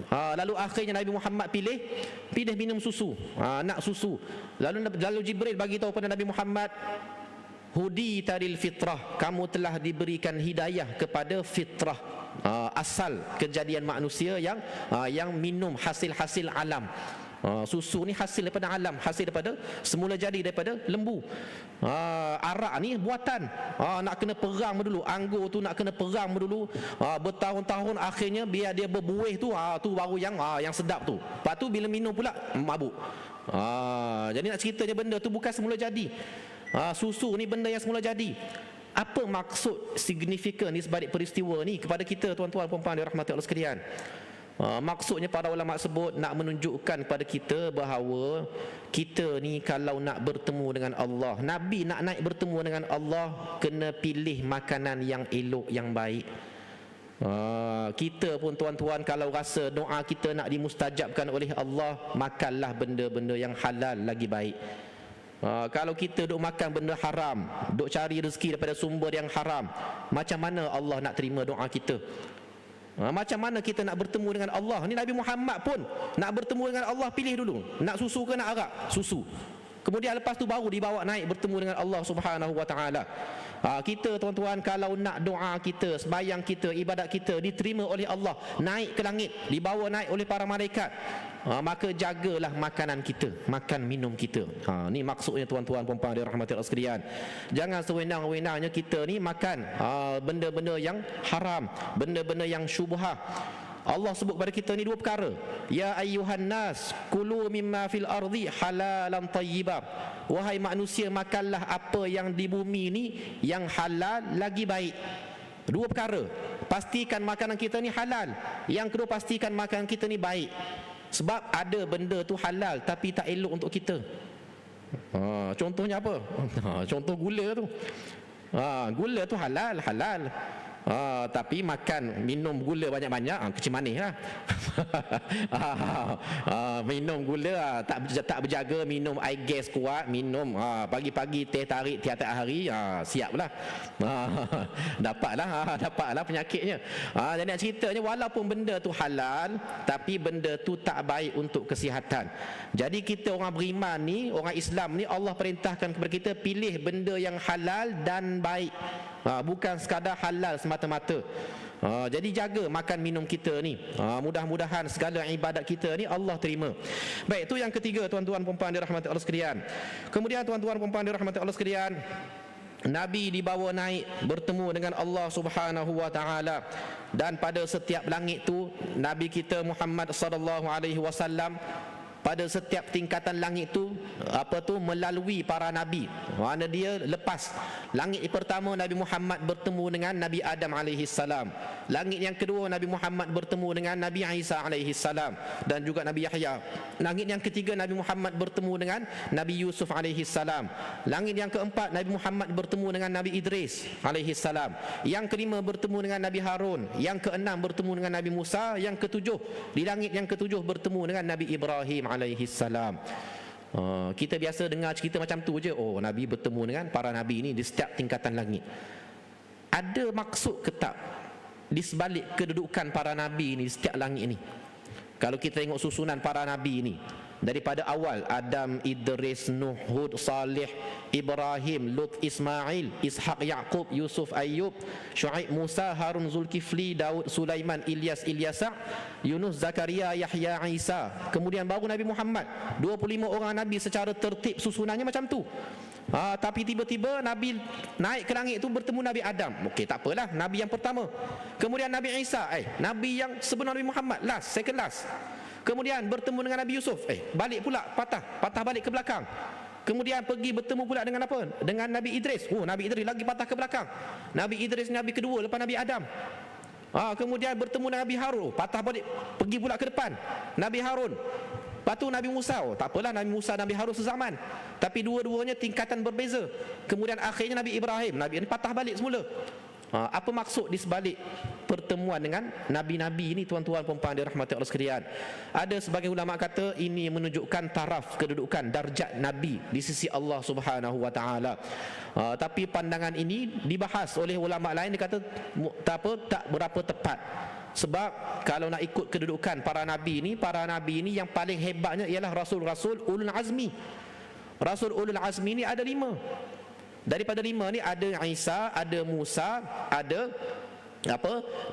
Lalu akhirnya Nabi Muhammad pilih minum susu. Nak susu. Lalu Jibril bagi tahu pada Nabi Muhammad, hudi taril fitrah, kamu telah diberikan hidayah kepada fitrah, asal kejadian manusia yang minum hasil-hasil alam. Susu ni hasil daripada alam, hasil daripada semula jadi daripada lembu. Arak ni buatan, nak kena peram dulu, anggur tu nak kena peram dulu, bertahun-tahun, akhirnya biar dia berbuih tu, tu baru yang sedap tu. Lepas tu bila minum pula mabuk. Jadi nak ceritanya benda tu bukan semula jadi. Susu ni benda yang semula jadi. Apa maksud signifikan di sebalik peristiwa ni kepada kita tuan-tuan dan puan-puan dirahmati Allah sekalian? Maksudnya para ulama sebut nak menunjukkan kepada kita bahawa kita ni kalau nak bertemu dengan Allah, Nabi nak naik bertemu dengan Allah, kena pilih makanan yang elok, yang baik. Kita pun tuan-tuan kalau rasa doa kita nak dimustajabkan oleh Allah, makanlah benda-benda yang halal lagi baik. Kalau kita duk makan benda haram, duk cari rezeki daripada sumber yang haram, macam mana Allah nak terima doa kita? Macam mana kita nak bertemu dengan Allah? Ni Nabi Muhammad pun nak bertemu dengan Allah, pilih dulu, nak susu ke nak arak? Susu. Kemudian lepas tu baru dibawa naik bertemu dengan Allah Subhanahu wa taala. Kita tuan-tuan kalau nak doa kita, sembahyang kita, ibadat kita diterima oleh Allah, naik ke langit, dibawa naik oleh para malaikat, maka jagalah makanan kita, makan minum kita. Ni maksudnya tuan-tuan puan-puan dirahmati Allah sekalian. Jangan sewenang-wenangnya kita ni makan benda-benda yang haram, benda-benda yang syubhah. Allah sebut kepada kita ni dua perkara. Ya ayyuhan nas, kulu mimma fil ardi halalan tayyiba. Wahai manusia, makanlah apa yang di bumi ni yang halal lagi baik. Dua perkara. Pastikan makanan kita ni halal. Yang kedua, pastikan makanan kita ni baik. Sebab ada benda tu halal tapi tak elok untuk kita. Contohnya apa? Contoh gula tu. Gula tu halal. Tapi makan, minum gula banyak-banyak, kecil manis lah. Minum gula, tak berjaga, minum air gas kuat, minum pagi-pagi teh tarik tiap-tiap hari, siap lah. Dapatlah penyakitnya. Jadi nak ceritanya, walaupun benda tu halal, tapi benda tu tak baik untuk kesihatan. Jadi kita orang beriman ni, orang Islam ni, Allah perintahkan kepada kita pilih benda yang halal dan baik. Bukan sekadar halal semata-mata. Jadi jaga makan minum kita ni. Mudah-mudahan segala ibadat kita ni Allah terima. Baik, itu yang ketiga tuan-tuan puan-puan dirahmati Allah sekalian. Kemudian tuan-tuan puan-puan dirahmati Allah sekalian, Nabi dibawa naik bertemu dengan Allah Subhanahu wa taala, dan pada setiap langit tu Nabi kita Muhammad sallallahu alaihi wasallam, pada setiap tingkatan langit tu melalui para nabi. Mana dia lepas langit pertama Nabi Muhammad bertemu dengan Nabi Adam alaihi salam. Langit yang kedua Nabi Muhammad bertemu dengan Nabi Isa alaihi salam dan juga Nabi Yahya. Langit yang ketiga Nabi Muhammad bertemu dengan Nabi Yusuf alaihi salam. Langit yang keempat Nabi Muhammad bertemu dengan Nabi Idris alaihi salam. Yang kelima bertemu dengan Nabi Harun. Yang keenam bertemu dengan Nabi Musa. Yang ketujuh, di langit yang ketujuh bertemu dengan Nabi Ibrahim alaihi salam. Kita biasa dengar cerita macam tu je. Nabi bertemu dengan para nabi ni di setiap tingkatan langit. Ada maksud ke tak di sebalik kedudukan para nabi ni di setiap langit ni? Kalau kita tengok susunan para nabi ni, daripada awal Adam, Idris, Nuh, Hud, Salih, Ibrahim, Lut, Ismail, Ishaq, Yaqub, Yusuf, Ayub, Syuaib, Musa, Harun, Zulkifli, Daud, Sulaiman, Ilyas, Ilyasa, Yunus, Zakaria, Yahya, Isa. Kemudian baru Nabi Muhammad. 25 orang Nabi secara tertib susunannya macam tu. Tapi tiba-tiba Nabi naik ke langit tu bertemu Nabi Adam. Okey, tak apalah, Nabi yang pertama. Kemudian Nabi Isa, Nabi yang sebelum Nabi Muhammad, second last. Kemudian bertemu dengan Nabi Yusuf, balik pula patah balik ke belakang. Kemudian pergi bertemu pula dengan apa? Dengan Nabi Idris. Nabi Idris lagi patah ke belakang. Nabi Idris Nabi kedua lepas Nabi Adam. Kemudian bertemu dengan Nabi Harun, patah balik, pergi pula ke depan. Nabi Harun. Lepas tu Nabi Musa. Tak apalah, Nabi Musa, Nabi Harun sezaman. Tapi dua-duanya tingkatan berbeza. Kemudian akhirnya Nabi Ibrahim. Nabi ini patah balik semula. Apa maksud di sebalik pertemuan dengan nabi-nabi ini, tuan-tuan puan-puan dirahmati Allah sekalian? Ada sebagian ulama kata ini menunjukkan taraf kedudukan darjat nabi di sisi Allah Subhanahu wa taala. Tapi pandangan ini dibahas oleh ulama lain, dia kata tak berapa tepat. Sebab kalau nak ikut kedudukan para nabi ini yang paling hebatnya ialah rasul-rasul ulul azmi. Rasul ulul azmi ini ada 5. Daripada 5 ni ada Isa, ada Musa, ada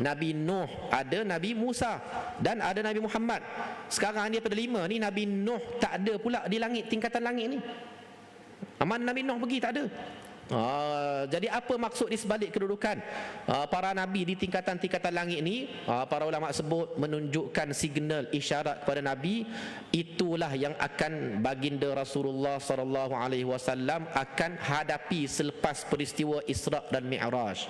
Nabi Nuh, ada Nabi Musa, dan ada Nabi Muhammad. Sekarang ni daripada 5 ni Nabi Nuh tak ada pula di langit, tingkatan langit ni. Mana Nabi Nuh pergi? Tak ada. Jadi apa maksud di sebalik kedudukan para nabi di tingkatan-tingkatan langit ni? Para ulama sebut menunjukkan signal isyarat kepada nabi, itulah yang akan baginda Rasulullah sallallahu alaihi wasallam akan hadapi selepas peristiwa Isra dan Mi'raj.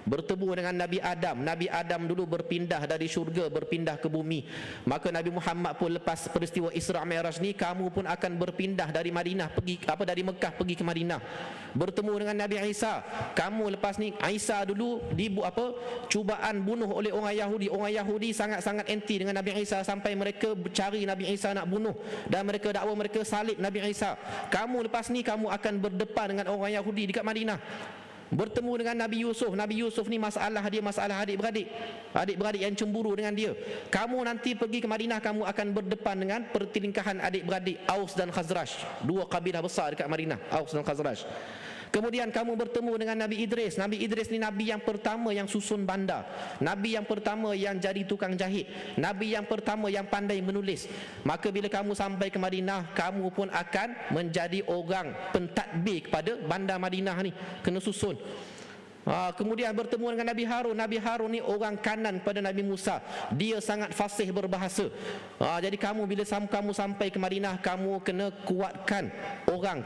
Bertemu dengan Nabi Adam. Nabi Adam dulu berpindah dari syurga, berpindah ke bumi. Maka Nabi Muhammad pun lepas peristiwa Isra Mi'raj ni, kamu pun akan berpindah dari Madinah pergi dari Mekah pergi ke Madinah. Bertemu dengan Nabi Isa. Kamu lepas ni, Isa dulu cubaan bunuh oleh orang Yahudi. Orang Yahudi sangat-sangat anti dengan Nabi Isa sampai mereka cari Nabi Isa nak bunuh, dan mereka dakwa mereka salib Nabi Isa. Kamu lepas ni kamu akan berdepan dengan orang Yahudi dekat Madinah. Bertemu dengan Nabi Yusuf. Nabi Yusuf ni masalah adik-beradik yang cemburu dengan dia. Kamu nanti pergi ke Madinah, kamu akan berdepan dengan pertelingkahan adik-beradik Aus dan Khazraj, 2 kabilah besar dekat Madinah, Aus dan Khazraj. Kemudian kamu bertemu dengan Nabi Idris. Nabi Idris ni Nabi yang pertama yang susun bandar, Nabi yang pertama yang jadi tukang jahit, Nabi yang pertama yang pandai menulis. Maka bila kamu sampai ke Madinah, kamu pun akan menjadi orang pentadbir kepada bandar Madinah ni, kena susun. Kemudian bertemu dengan Nabi Harun. Nabi Harun ni orang kanan pada Nabi Musa. Dia sangat fasih berbahasa. Jadi kamu bila kamu sampai ke Madinah, kamu kena kuatkan orang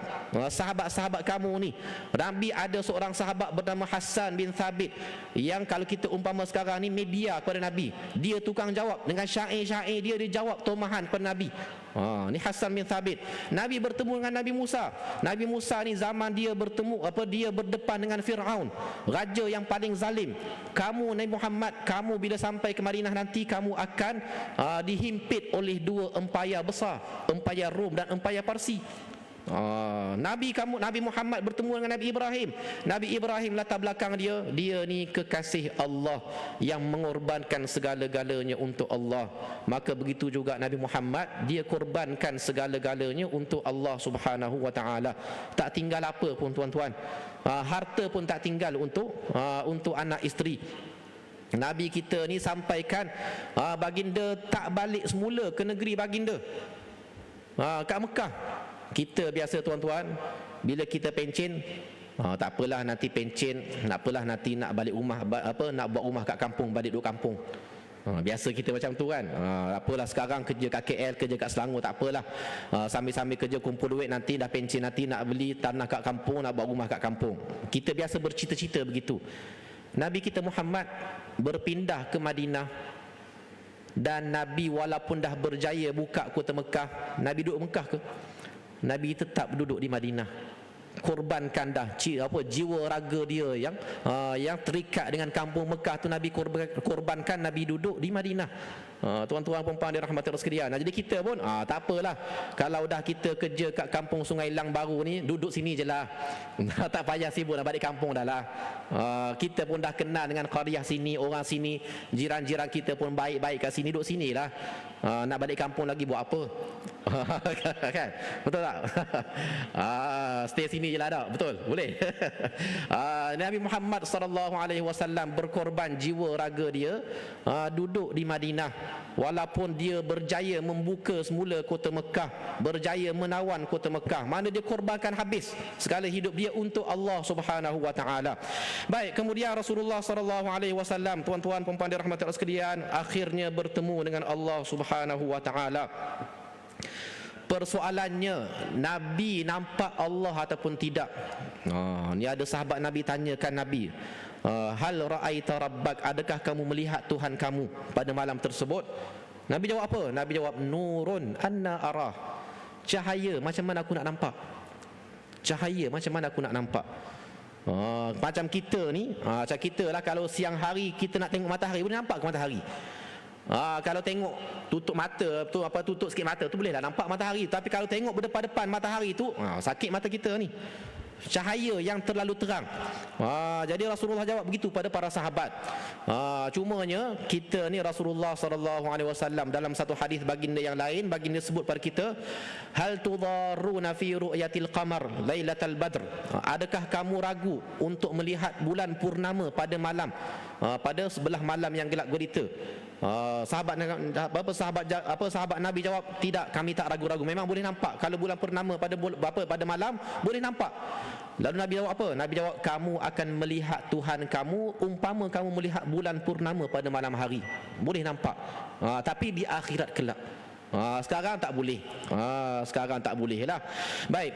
sahabat-sahabat kamu ni. Nabi ada seorang sahabat bernama Hassan bin Thabit, yang kalau kita umpama sekarang ni media kepada Nabi. Dia tukang jawab dengan syair-syair dia jawab tomahan kepada Nabi. Ni Hassan bin Thabit. Nabi bertemu dengan Nabi Musa. Nabi Musa ni zaman dia dia berdepan dengan Firaun, raja yang paling zalim. Kamu Nabi Muhammad, kamu bila sampai ke Madinah nanti, kamu akan dihimpit oleh 2 empayar besar, empayar Rom dan empayar Parsi. Nabi Muhammad bertemu dengan Nabi Ibrahim. Nabi Ibrahim latar belakang dia ni kekasih Allah yang mengorbankan segala-galanya untuk Allah. Maka begitu juga Nabi Muhammad, dia korbankan segala-galanya untuk Allah Subhanahu wa taala. Tak tinggal apa pun tuan-tuan. Harta pun tak tinggal untuk anak isteri. Nabi kita ni sampaikan baginda tak balik semula ke negeri baginda, kat Mekah. Kita biasa tuan-tuan, bila kita pencen, tak apalah nanti pencen, nak apalah nanti nak balik rumah, nak buat rumah kat kampung, balik duduk kampung. Biasa kita macam tu kan. Apalah sekarang kerja kat KL, kerja kat Selangor, tak apalah. Sambil-sambil kerja kumpul duit, nanti dah pencen, nanti nak beli tanah kat kampung, nak buat rumah kat kampung. Kita biasa bercita-cita begitu. Nabi kita Muhammad berpindah ke Madinah, dan Nabi walaupun dah berjaya buka kota Mekah, Nabi duduk Mekah ke? Nabi tetap duduk di Madinah. Korbankan dah jiwa raga dia yang terikat dengan kampung Mekah tu, Nabi korbankan. Nabi duduk di Madinah. Tuan-tuan perempuan dirahmati Allah sekalian. Jadi kita pun tak apalah kalau dah kita kerja kat kampung Sungai Lang Baru ni, duduk sini je lah. Tak payah sibuk nak balik kampung dah lah. Kita pun dah kenal dengan qaryah sini, orang sini, jiran-jiran kita pun baik-baik kat sini, duduk sinilah. Nak balik kampung lagi buat apa? Kan? Betul tak? Stay sini je lah tak? Betul? Boleh? Nabi Muhammad SAW berkorban jiwa raga dia, duduk di Madinah. Walaupun dia berjaya membuka semula kota Mekah, berjaya menawan kota Mekah, mana dia korbankan habis segala hidup dia untuk Allah Subhanahu wa taala. Baik, kemudian Rasulullah SAW, tuan-tuan perempuan dirahmati Allah sekalian, akhirnya bertemu dengan Allah Subhanahu wa taala. Persoalannya, Nabi nampak Allah ataupun tidak? Ni ada sahabat Nabi tanyakan Nabi, hal ra'aita rabbak, adakah kamu melihat Tuhan kamu pada malam tersebut? Nabi jawab apa? Nabi jawab, nurun anna arah, cahaya macam mana aku nak nampak? Cahaya macam mana aku nak nampak? Macam kita ni, macam kita lah, kalau siang hari kita nak tengok matahari, boleh nampak ke matahari? Kalau tengok tutup mata tu, tutup sikit mata tu bolehlah nampak matahari. Tapi kalau tengok berdepan-depan matahari tu, sakit mata kita ni. Cahaya yang terlalu terang. Jadi Rasulullah jawab begitu pada para sahabat. Cumanya kita ni, Rasulullah SAW dalam satu hadis baginda yang lain, baginda sebut pada kita, hal tudaruna fi ru'yatil qamar lailatal badr, adakah kamu ragu untuk melihat bulan purnama pada malam, pada sebelah malam yang gelap gulita? Sahabat Nabi jawab, tidak, kami tak ragu-ragu, memang boleh nampak. Kalau bulan purnama pada malam boleh nampak. Lalu Nabi jawab apa? Nabi jawab, kamu akan melihat Tuhan kamu umpama kamu melihat bulan purnama pada malam hari. Boleh nampak. Tapi di akhirat kelak. Sekarang tak boleh. Sekarang tak boleh lah. Baik.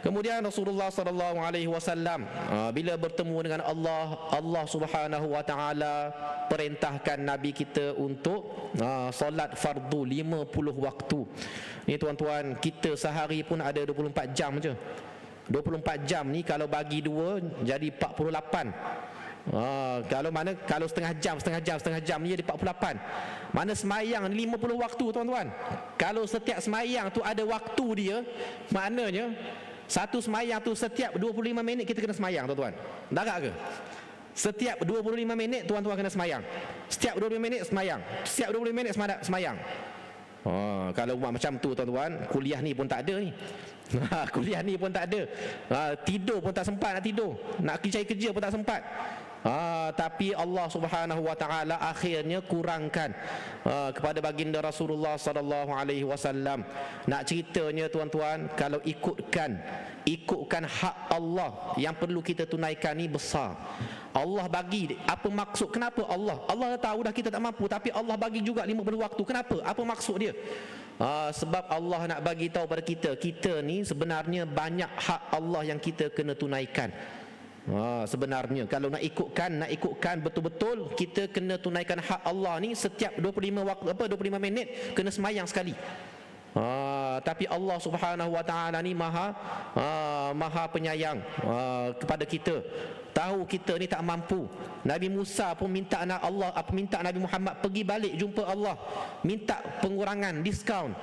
Kemudian Rasulullah SAW bila bertemu dengan Allah Subhanahu wa taala perintahkan Nabi kita untuk solat fardu 50 waktu. Ni tuan-tuan, kita sehari pun ada 24 jam je. 24 jam ni kalau bagi 2 jadi 48. Kalau setengah jam ni jadi 48. Mana semayang 50 waktu, tuan-tuan. Kalau setiap semayang tu ada waktu dia, maknanya satu semayang tu setiap 25 minit kita kena semayang, tuan-tuan. Darat ke? Setiap 25 minit tuan-tuan kena semayang. Setiap 25 minit semayang. Setiap 25 minit semayang. Kalau buat macam tu, tuan-tuan, kuliah ni pun tak ada ni. Kuliah ni pun tak ada. Tidur pun tak sempat nak tidur. Nak cari kerja pun tak sempat. Tapi Allah Subhanahu wa taala akhirnya kurangkan kepada baginda Rasulullah sallallahu alaihi wasallam. Nak ceritanya, tuan-tuan, kalau ikutkan hak Allah yang perlu kita tunaikan ni besar. Allah bagi apa maksud? Kenapa Allah tahu dah kita tak mampu, tapi Allah bagi juga 50 waktu. Kenapa? Apa maksud dia? Sebab Allah nak bagi tahu pada kita ni sebenarnya banyak hak Allah yang kita kena tunaikan. Sebenarnya kalau nak ikutkan betul-betul, kita kena tunaikan hak Allah ni setiap 25 minit kena semayang sekali. Tapi Allah Subhanahu wa taala ni maha penyayang kepada kita. Tahu kita ni tak mampu. Nabi Musa pun minta Nabi Muhammad pergi balik jumpa Allah, minta pengurangan, diskaun.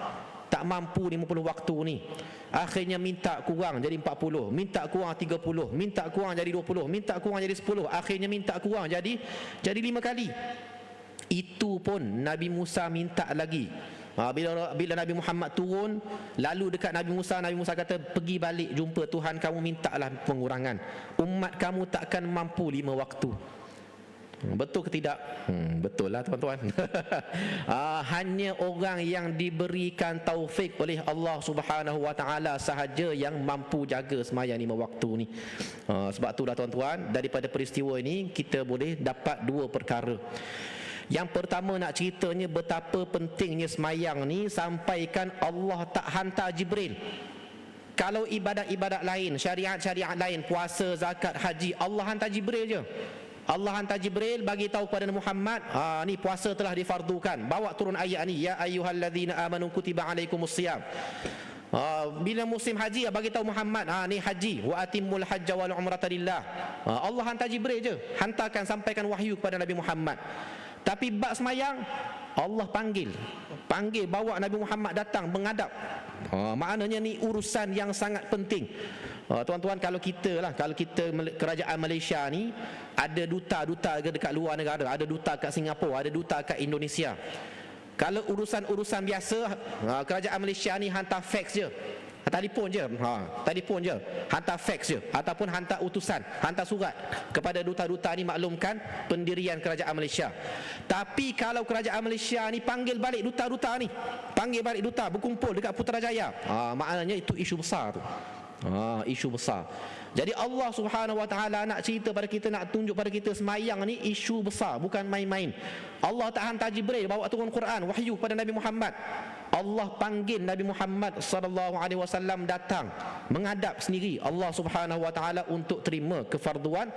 Tak mampu 50 waktu ni. Akhirnya minta kurang jadi 40, minta kurang 30, minta kurang jadi 20, minta kurang jadi 10, akhirnya minta kurang jadi 5 kali. Itu pun Nabi Musa minta lagi. Bila Nabi Muhammad turun, lalu dekat Nabi Musa kata, pergi balik jumpa Tuhan kamu, mintalah pengurangan. Umat kamu takkan mampu 5 waktu. Betul ke tidak? Betul lah, tuan-tuan. Hanya orang yang diberikan taufik oleh Allah Subhanahu wa taala sahaja yang mampu jaga sembahyang 5 waktu ni. Sebab itulah, tuan-tuan, daripada peristiwa ini kita boleh dapat 2 perkara. Yang pertama, nak ceritanya betapa pentingnya sembahyang ni sampaikan Allah tak hantar Jibril. Kalau ibadat-ibadat lain, syariat-syariat lain, puasa, zakat, haji, Allah hantar Jibril je. Allah hantar Jibril bagi tahu kepada Muhammad, ni puasa telah difardukan, bawa turun ayat ni, ya ayyuhallazina amanu kutiba alaikumusiyam. Bila musim haji, bagi tahu Muhammad, ni haji, wa atimul hajja wal umrata lillah. Allah hantar Jibril je, hantarkan, sampaikan wahyu kepada Nabi Muhammad. Tapi bab semayang Allah panggil bawa Nabi Muhammad datang menghadap. Maknanya ni urusan yang sangat penting. Tuan-tuan, kalau kita kerajaan Malaysia ni ada duta-duta dekat luar negara, ada duta kat Singapura, ada duta kat Indonesia. Kalau urusan-urusan biasa, kerajaan Malaysia ni hantar fax je, telefon je, hantar fax je, ataupun hantar utusan, hantar surat kepada duta-duta ni maklumkan pendirian kerajaan Malaysia. Tapi kalau kerajaan Malaysia ni panggil balik duta-duta ni, berkumpul dekat Putrajaya, maknanya itu isu besar tu. Isu besar. Jadi Allah Subhanahu Wa Taala nak cerita pada kita, nak tunjuk pada kita semayang ni isu besar, bukan main-main. Allah tak hantar Jibril bawa turun Quran wahyu pada Nabi Muhammad. Allah panggil Nabi Muhammad sallallahu alaihi wasallam datang menghadap sendiri Allah Subhanahu Wa Taala untuk terima kefarduan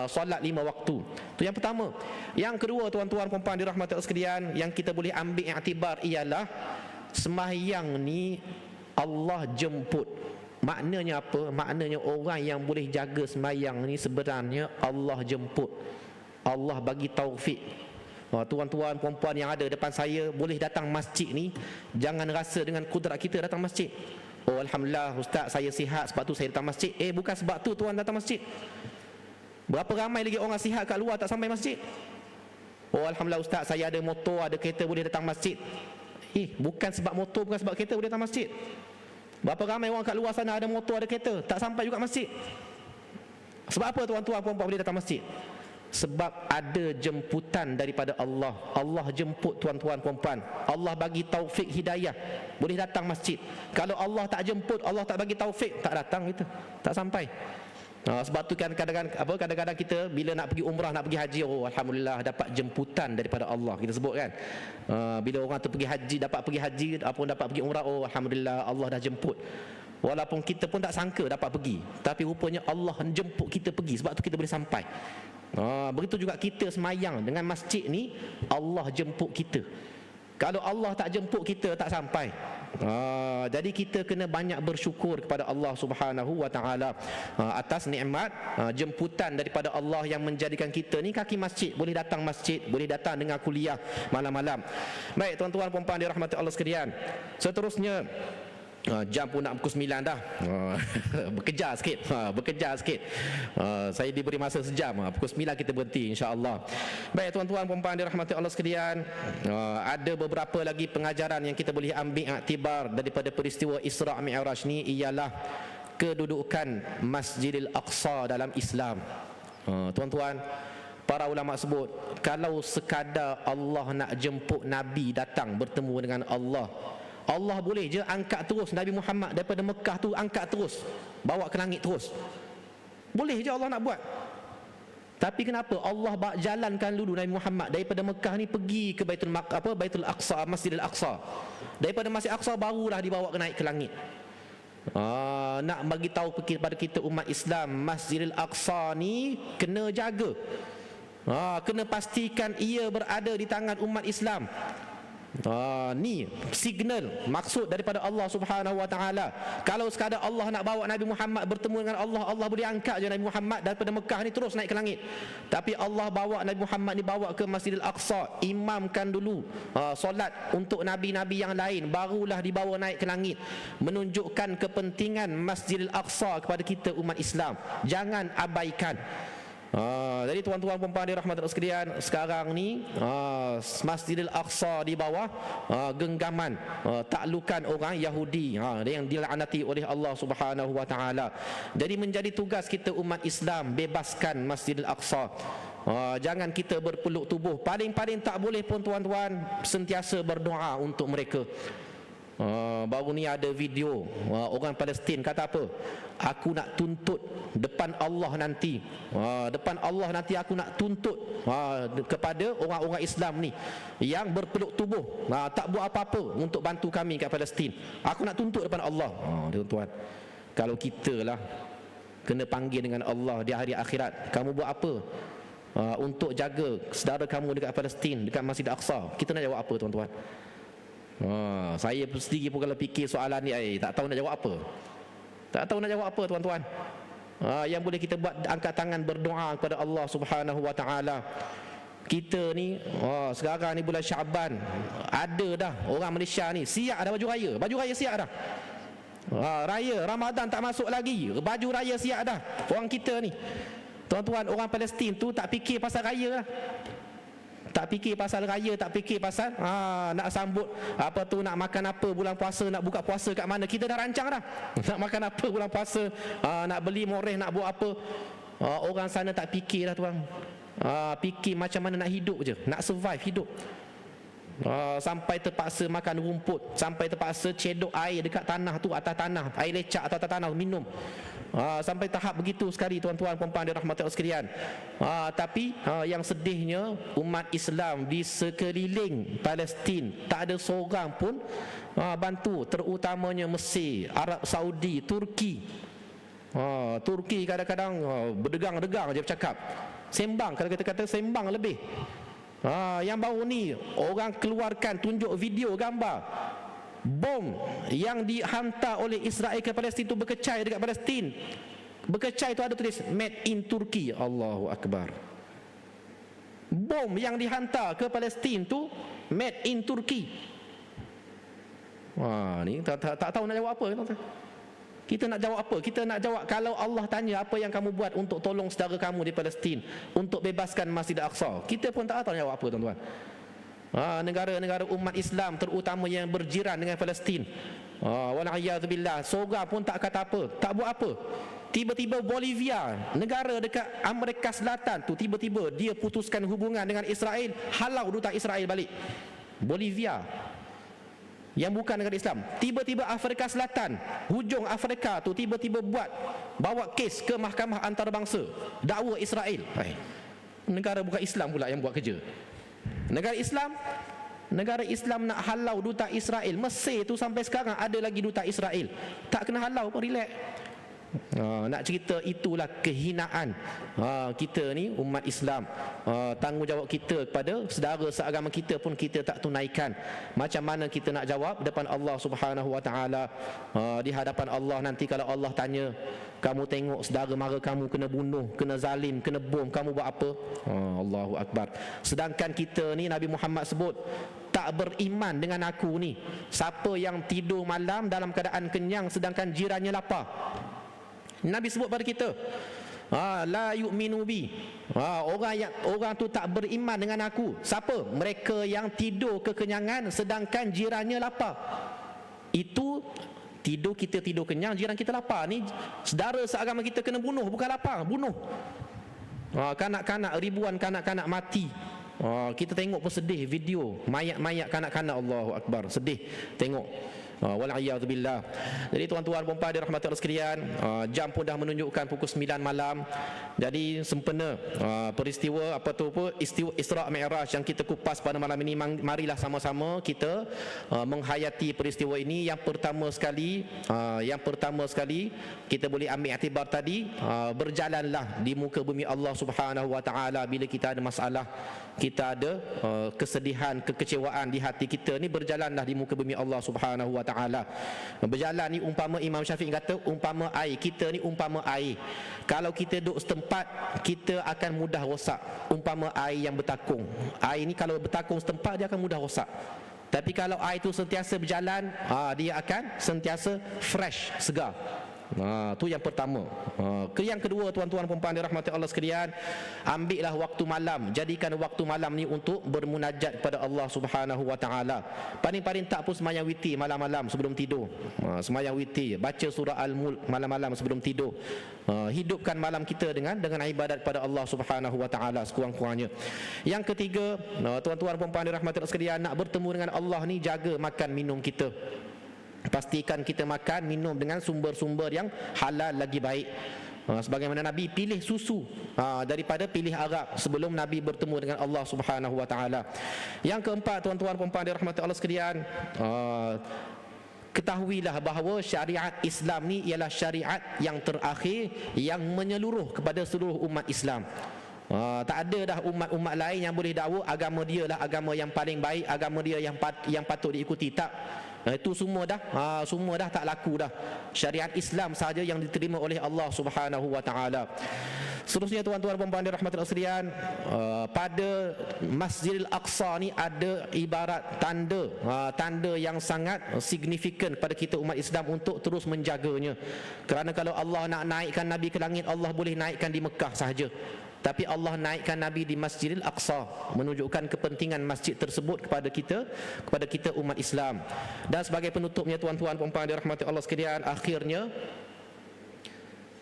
solat 5 waktu. Itu yang pertama. Yang kedua, tuan-tuan puan-puan dirahmati Allah sekalian, yang kita boleh ambil iktibar ialah semayang ni Allah jemput. Maknanya apa? Maknanya orang yang boleh jaga semayang ni sebenarnya Allah jemput, Allah bagi taufik. Tuan-tuan puan-puan yang ada depan saya boleh datang masjid ni, jangan rasa dengan kudrat kita datang masjid. Alhamdulillah ustaz, saya sihat sebab tu saya datang masjid. Bukan sebab tu tuan datang masjid. Berapa ramai lagi orang sihat kat luar tak sampai masjid. Alhamdulillah ustaz, saya ada motor, ada kereta, boleh datang masjid. Bukan sebab motor, bukan sebab kereta boleh datang masjid. Berapa ramai orang kat luar sana ada motor, ada kereta, tak sampai juga masjid. Sebab apa tuan-tuan puan-puan boleh datang masjid? Sebab ada jemputan daripada Allah. Allah jemput tuan-tuan puan-puan. Allah bagi taufik hidayah, boleh datang masjid. Kalau Allah tak jemput, Allah tak bagi taufik, tak datang kita, tak sampai. Sebab tu kan kadang-kadang kita bila nak pergi umrah, nak pergi haji, alhamdulillah dapat jemputan daripada Allah, kita sebut kan. Bila orang tu pergi haji, dapat pergi haji ataupun dapat pergi umrah, alhamdulillah Allah dah jemput. Walaupun kita pun tak sangka dapat pergi, tapi rupanya Allah jemput kita pergi, sebab tu kita boleh sampai. Begitu juga kita semayang dengan masjid ni, Allah jemput kita. Kalau Allah tak jemput kita, tak sampai. Jadi kita kena banyak bersyukur kepada Allah Subhanahu Wa Taala atas nikmat jemputan daripada Allah yang menjadikan kita ni kaki masjid, boleh datang masjid, boleh datang dengar kuliah malam-malam. Baik tuan-tuan puan-puan dirahmati Allah sekalian, seterusnya jam pun nak pukul 9 dah. Bekerja sikit. Saya diberi masa sejam. Pukul 9 kita berhenti insya-Allah. Baik tuan-tuan puan-puan dirahmati Allah sekalian, ada beberapa lagi pengajaran yang kita boleh ambil iktibar daripada peristiwa Isra' Mi'raj ni, ialah kedudukan Masjidil Aqsa dalam Islam. Tuan-tuan, para ulama sebut, kalau sekadar Allah nak jemput Nabi datang bertemu dengan Allah boleh je angkat terus Nabi Muhammad daripada Mekah tu, angkat terus, bawa ke langit terus. Boleh je Allah nak buat. Tapi kenapa Allah jalankan dulu Nabi Muhammad daripada Mekah ni pergi ke Baitul Aqsa, Masjidil Aqsa. Daripada Masjid Aqsa barulah dibawa ke naik ke langit. Nak bagi tahu kepada kita umat Islam, Masjidil Aqsa ni kena jaga. Kena pastikan ia berada di tangan umat Islam. Ni signal maksud daripada Allah Subhanahu Wa Taala. Kalau sekadar Allah nak bawa Nabi Muhammad bertemu dengan Allah boleh angkat je Nabi Muhammad daripada Mekah ni terus naik ke langit. Tapi Allah bawa Nabi Muhammad ni bawa ke Masjidil Aqsa, imamkan dulu solat untuk nabi-nabi yang lain, barulah dibawa naik ke langit. Menunjukkan kepentingan Masjidil Aqsa kepada kita umat Islam. Jangan abaikan. Jadi tuan-tuan puan-puan dirahmati Allah sekalian, sekarang ni Masjidil Aqsa di bawah genggaman taklukan orang Yahudi yang dilaknati oleh Allah Subhanahu Wa Taala. Jadi menjadi tugas kita umat Islam bebaskan Masjidil Aqsa. Jangan kita berpeluk tubuh. Paling-paling tak boleh pun tuan-tuan sentiasa berdoa untuk mereka. Baru ni ada video orang Palestin kata apa? Aku nak tuntut depan Allah nanti. Depan Allah nanti aku nak tuntut kepada orang-orang Islam ni yang berpeluk tubuh, tak buat apa-apa untuk bantu kami kat Palestin. Aku nak tuntut depan Allah. Tuan-tuan, kalau kita lah kena panggil dengan Allah di hari akhirat, kamu buat apa untuk jaga saudara kamu dekat Palestin, dekat Masjid Aqsa? Kita nak jawab apa tuan-tuan? Saya sendiri pun kalau fikir soalan ni, tak tahu nak jawab apa. Tak tahu nak jawab apa tuan-tuan. Yang boleh kita buat, angkat tangan berdoa kepada Allah Subhanahu Wa Taala. Kita ni sekarang ni bulan Syaban, ada dah orang Malaysia ni siap dah baju raya siap dah. Raya Ramadan tak masuk lagi, baju raya siap dah. Orang kita ni, tuan-tuan, orang Palestin tu tak fikir pasal raya lah. Tak fikir pasal raya, tak fikir pasal nak sambut apa tu, nak makan apa bulan puasa, nak buka puasa kat mana. Kita dah rancang dah nak makan apa bulan puasa, nak beli moreh, nak buat apa. Orang sana tak fikir dah, tuan. Fikir macam mana nak hidup je, nak survive hidup. Sampai terpaksa makan rumput, sampai terpaksa cedok air dekat tanah tu, atas tanah, air lecak atas tanah minum. Sampai tahap begitu sekali, tuan-tuan puan-puan dirahmati Allah sekalian. Tapi yang sedihnya, umat Islam di sekeliling Palestin tak ada seorang pun bantu, terutamanya Mesir, Arab Saudi, Turki. Turki kadang-kadang berdegang-degang je bercakap, sembang, kalau kita kata sembang lebih. Yang baru ni orang keluarkan, tunjuk video gambar bom yang dihantar oleh Israel ke Palestin tu berkecai dekat Palestin. Berkecai tu ada tulis made in Turki. Allahu Akbar. Bom yang dihantar ke Palestin tu made in Turki. Ni tak tahu nak jawab apa. Kita nak jawab apa? Kita nak jawab, kalau Allah tanya apa yang kamu buat untuk tolong saudara kamu di Palestin, untuk bebaskan Masjid Al-Aqsa, kita pun tak tahu nak jawab apa, tuan-tuan. Negara-negara umat Islam terutama yang berjiran dengan Palestin, wala'iyadzubillah, seorang pun tak kata apa, tak buat apa. Tiba-tiba Bolivia, negara dekat Amerika Selatan tu, tiba-tiba dia putuskan hubungan dengan Israel, halau duta Israel balik. Bolivia yang bukan negara Islam. Tiba-tiba Afrika Selatan, hujung Afrika tu tiba-tiba bawa kes ke mahkamah antarabangsa, dakwa Israel. Negara bukan Islam pula yang buat kerja. Negara Islam nak halau duta Israel. Mesir tu sampai sekarang ada lagi duta Israel, tak kena halau pun, relax. Nak cerita itulah kehinaan kita ni umat Islam. Tanggungjawab kita kepada saudara seagama kita pun kita tak tunaikan. Macam mana kita nak jawab depan Allah Subhanahu Wa Taala, di hadapan Allah nanti kalau Allah tanya, kamu tengok saudara mara kamu kena bunuh, kena zalim, kena bom, kamu buat apa? Allahu Akbar. Sedangkan kita ni Nabi Muhammad sebut, tak beriman dengan aku ni siapa yang tidur malam dalam keadaan kenyang sedangkan jirannya lapar. Nabi sebut pada kita, la yu'minu bi. Orang tu tak beriman dengan aku. Siapa? Mereka yang tidur kekenyangan sedangkan jirannya lapar. Itu tidur, kita tidur kenyang, jiran kita lapar. Ni saudara seagama kita kena bunuh, bukan lapar, bunuh. Kanak-kanak, ribuan kanak-kanak mati. Kita tengok pun sedih video mayat-mayat kanak-kanak. Allahu Akbar, sedih tengok. Wal'iyadzubillah. Jadi tuan-tuan puan-puan dirahmati Allah sekalian, jam pun dah menunjukkan pukul 9 malam. Jadi sempena peristiwa apa tu pun, istiwa Isra' Mi'raj yang kita kupas pada malam ini. Marilah sama-sama kita menghayati peristiwa ini. Yang pertama sekali kita boleh ambil iktibar tadi, berjalanlah di muka bumi Allah Subhanahu Wa Taala bila kita ada masalah, kita ada kesedihan, kekecewaan di hati kita ni, berjalanlah di muka bumi Allah Subhanahu Wa Taala. Berjalan ni umpama Imam Syafi'i kata, umpama air. Kita ni umpama air. Kalau kita duduk setempat, kita akan mudah rosak. Umpama air yang bertakung. Air ni kalau bertakung setempat, dia akan mudah rosak. Tapi kalau air tu sentiasa berjalan, dia akan sentiasa fresh, segar. Tu yang pertama. Yang kedua, tuan-tuan puan-puan dirahmati Allah sekalian, ambillah waktu malam, jadikan waktu malam ni untuk bermunajat kepada Allah Subhanahu Wa Taala. Paling-paling tak pun sembahyang witir malam-malam sebelum tidur. Sembahyang witir, baca surah Al-Mulk malam-malam sebelum tidur. Hidupkan malam kita dengan ibadat pada Allah Subhanahu Wa Taala sekurang-kurangnya. Yang ketiga, tuan-tuan puan-puan dirahmati Allah sekalian, nak bertemu dengan Allah ni, jaga makan minum kita. Pastikan kita makan minum dengan sumber-sumber yang halal lagi baik. Sebagaimana Nabi pilih susu daripada pilih arak sebelum Nabi bertemu dengan Allah Subhanahu Wa Taala. Yang keempat, tuan-tuan puan-puan dirahmati Allah sekalian, ketahuilah bahawa syariat Islam ni ialah syariat yang terakhir yang menyeluruh kepada seluruh umat Islam. Tak ada dah umat-umat lain yang boleh dakwa agama dia lah agama yang paling baik, agama dia yang patut diikuti. Tak. Itu semua dah tak laku dah. Syariat Islam sahaja yang diterima oleh Allah Subhanahu Wa Taala. Seterusnya tuan-tuan dan puan-puan dirahmati Allah sekalian, pada Masjidil Aqsa ni ada ibarat tanda, tanda yang sangat signifikan kepada kita umat Islam untuk terus menjaganya. Kerana kalau Allah nak naikkan Nabi ke langit, Allah boleh naikkan di Mekah sahaja. Tapi Allah naikkan Nabi di Masjidil Aqsa, menunjukkan kepentingan masjid tersebut kepada kita umat Islam. Dan sebagai penutupnya tuan-tuan dan puan-puan dirahmati Allah sekalian, akhirnya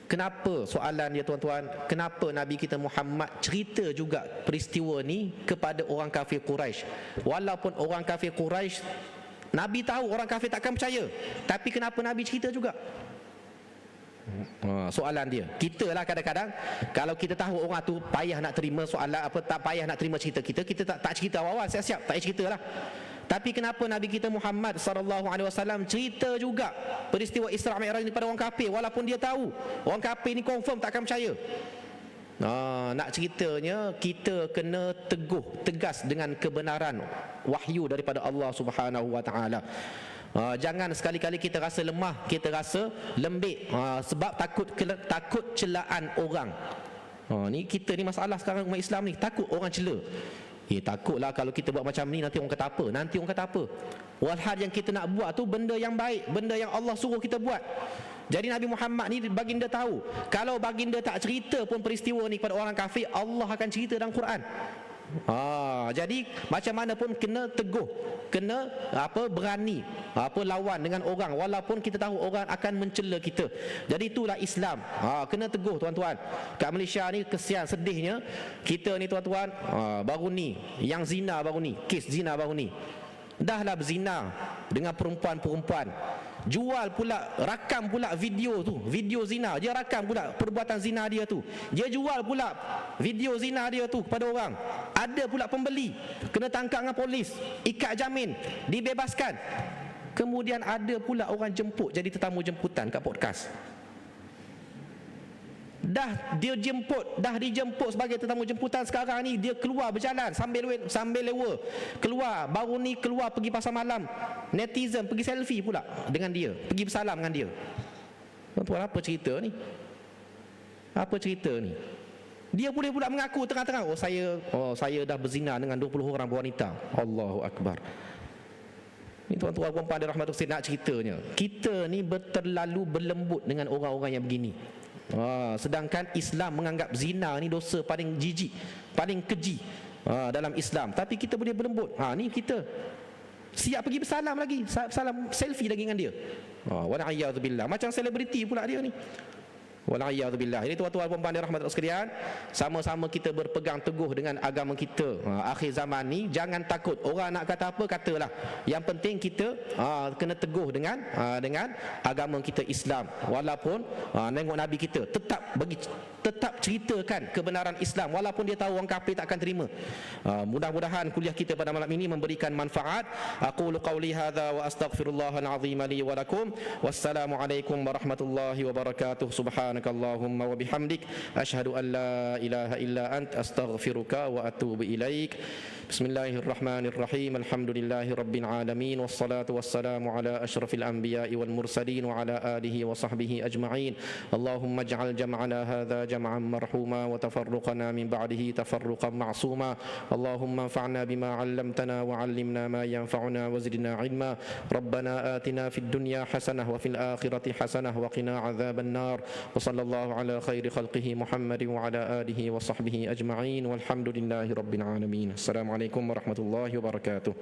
kenapa, soalan dia tuan-tuan, kenapa Nabi kita Muhammad cerita juga peristiwa ni kepada orang kafir Quraisy? Walaupun orang kafir Quraisy, Nabi tahu orang kafir takkan percaya, tapi kenapa Nabi cerita juga? Soalan dia. Kita lah kadang-kadang kalau kita tahu orang tu payah nak terima soalan, tak payah nak terima cerita kita tak cerita awal-awal, siap-siap tak payah cerita lah. Tapi kenapa Nabi kita Muhammad sallallahu alaihi wasallam cerita juga peristiwa Isra Mi'raj ni pada orang kafir, walaupun dia tahu orang kafir ni confirm tak akan percaya? Nak ceritanya kita kena tegas dengan kebenaran wahyu daripada Allah Subhanahu wa taala. Jangan sekali-kali kita rasa lemah, kita rasa lembik, sebab takut celaan orang. Ni kita ni masalah sekarang umat Islam ni, takut orang cela. Takutlah kalau kita buat macam ni nanti orang kata apa, Walhal yang kita nak buat tu benda yang baik, benda yang Allah suruh kita buat. Jadi Nabi Muhammad ni baginda tahu, kalau baginda tak cerita pun peristiwa ni kepada orang kafir, Allah akan cerita dalam Quran. Jadi macam mana pun kena teguh, kena berani lawan dengan orang, walaupun kita tahu orang akan mencela kita. Jadi itulah Islam. Kena teguh tuan-tuan. Kat Malaysia ni kesian, sedihnya kita ni tuan-tuan, baru ni yang zina, baru ni kes zina, baru ni dahlah berzina dengan perempuan-perempuan, jual pula, rakam pula video tu, video zina, dia rakam pula perbuatan zina dia tu, dia jual pula video zina dia tu kepada orang. Ada pula pembeli, kena tangkap dengan polis, ikat jamin, dibebaskan. Kemudian ada pula orang jemput, jadi tetamu jemputan kat podcast. Dah dijemput sebagai tetamu jemputan, sekarang ni dia keluar berjalan sambil lewa, keluar baru ni, keluar pergi pasar malam, netizen pergi selfie pula dengan dia, pergi bersalam dengan dia. Tuan-tuan, apa cerita ni? Apa cerita ni? Dia boleh pula mengaku terang-terang, saya dah berzina dengan 20 orang wanita. Allahu Akbar. Ni tuan-tuan puan-puan dan rahmat Allah, nak ceritanya, kita ni terlalu berlembut dengan orang-orang yang begini. Sedangkan Islam menganggap zina ni dosa paling jijik, paling keji dalam Islam. Tapi kita boleh berlembut. Ni kita siap pergi bersalam lagi, salam selfie lagi dengan dia. Wala'iyadzubillah, macam selebriti pula dia ni. Wala'iyadzubillah. Ini tuan-tuan puan-puan dan rahmat Allah sekalian, sama-sama kita berpegang teguh dengan agama kita. Akhir zaman ni jangan takut, orang nak kata apa katalah, yang penting kita kena teguh dengan agama kita Islam. Walaupun nengok Nabi kita tetap ceritakan kebenaran Islam, walaupun dia tahu orang kafir tak akan terima. Mudah-mudahan kuliah kita pada malam ini memberikan manfaat. Aqulu qawli hadza wa astaghfirullahal azim li wa lakum. Wassalamualaikum warahmatullahi wabarakatuh. Subhanakallahumma wa bihamdik, asyhadu an la ilaha illa ant, astaghfiruka wa atubu ilaik. Bismillahirrahmanirrahim. Alhamdulillahi rabbil alamin, wassalatu wassalamu ala asyrafil anbiya'i wal mursalin wa ala alihi wa sahbihi ajma'in. Allahumma ij'al jam'ana hadza jam'an marhuma wa tafarruqana min ba'dihi tafarruqan ma'suma. Allahumma anfa'na bima 'allamtana wa 'allimna ma yanfa'una wa zidna 'ilma. Rabbana atina fid dunya hasanah wa fil akhirati hasanah wa qina 'adzaban nar. Wa sallallahu ala khairi khalqihi Muhammadin wa ala alihi wa sahbihi ajma'in. Walhamdulillahi rabbil alamin. Assalamualaikum warahmatullahi wabarakatuh.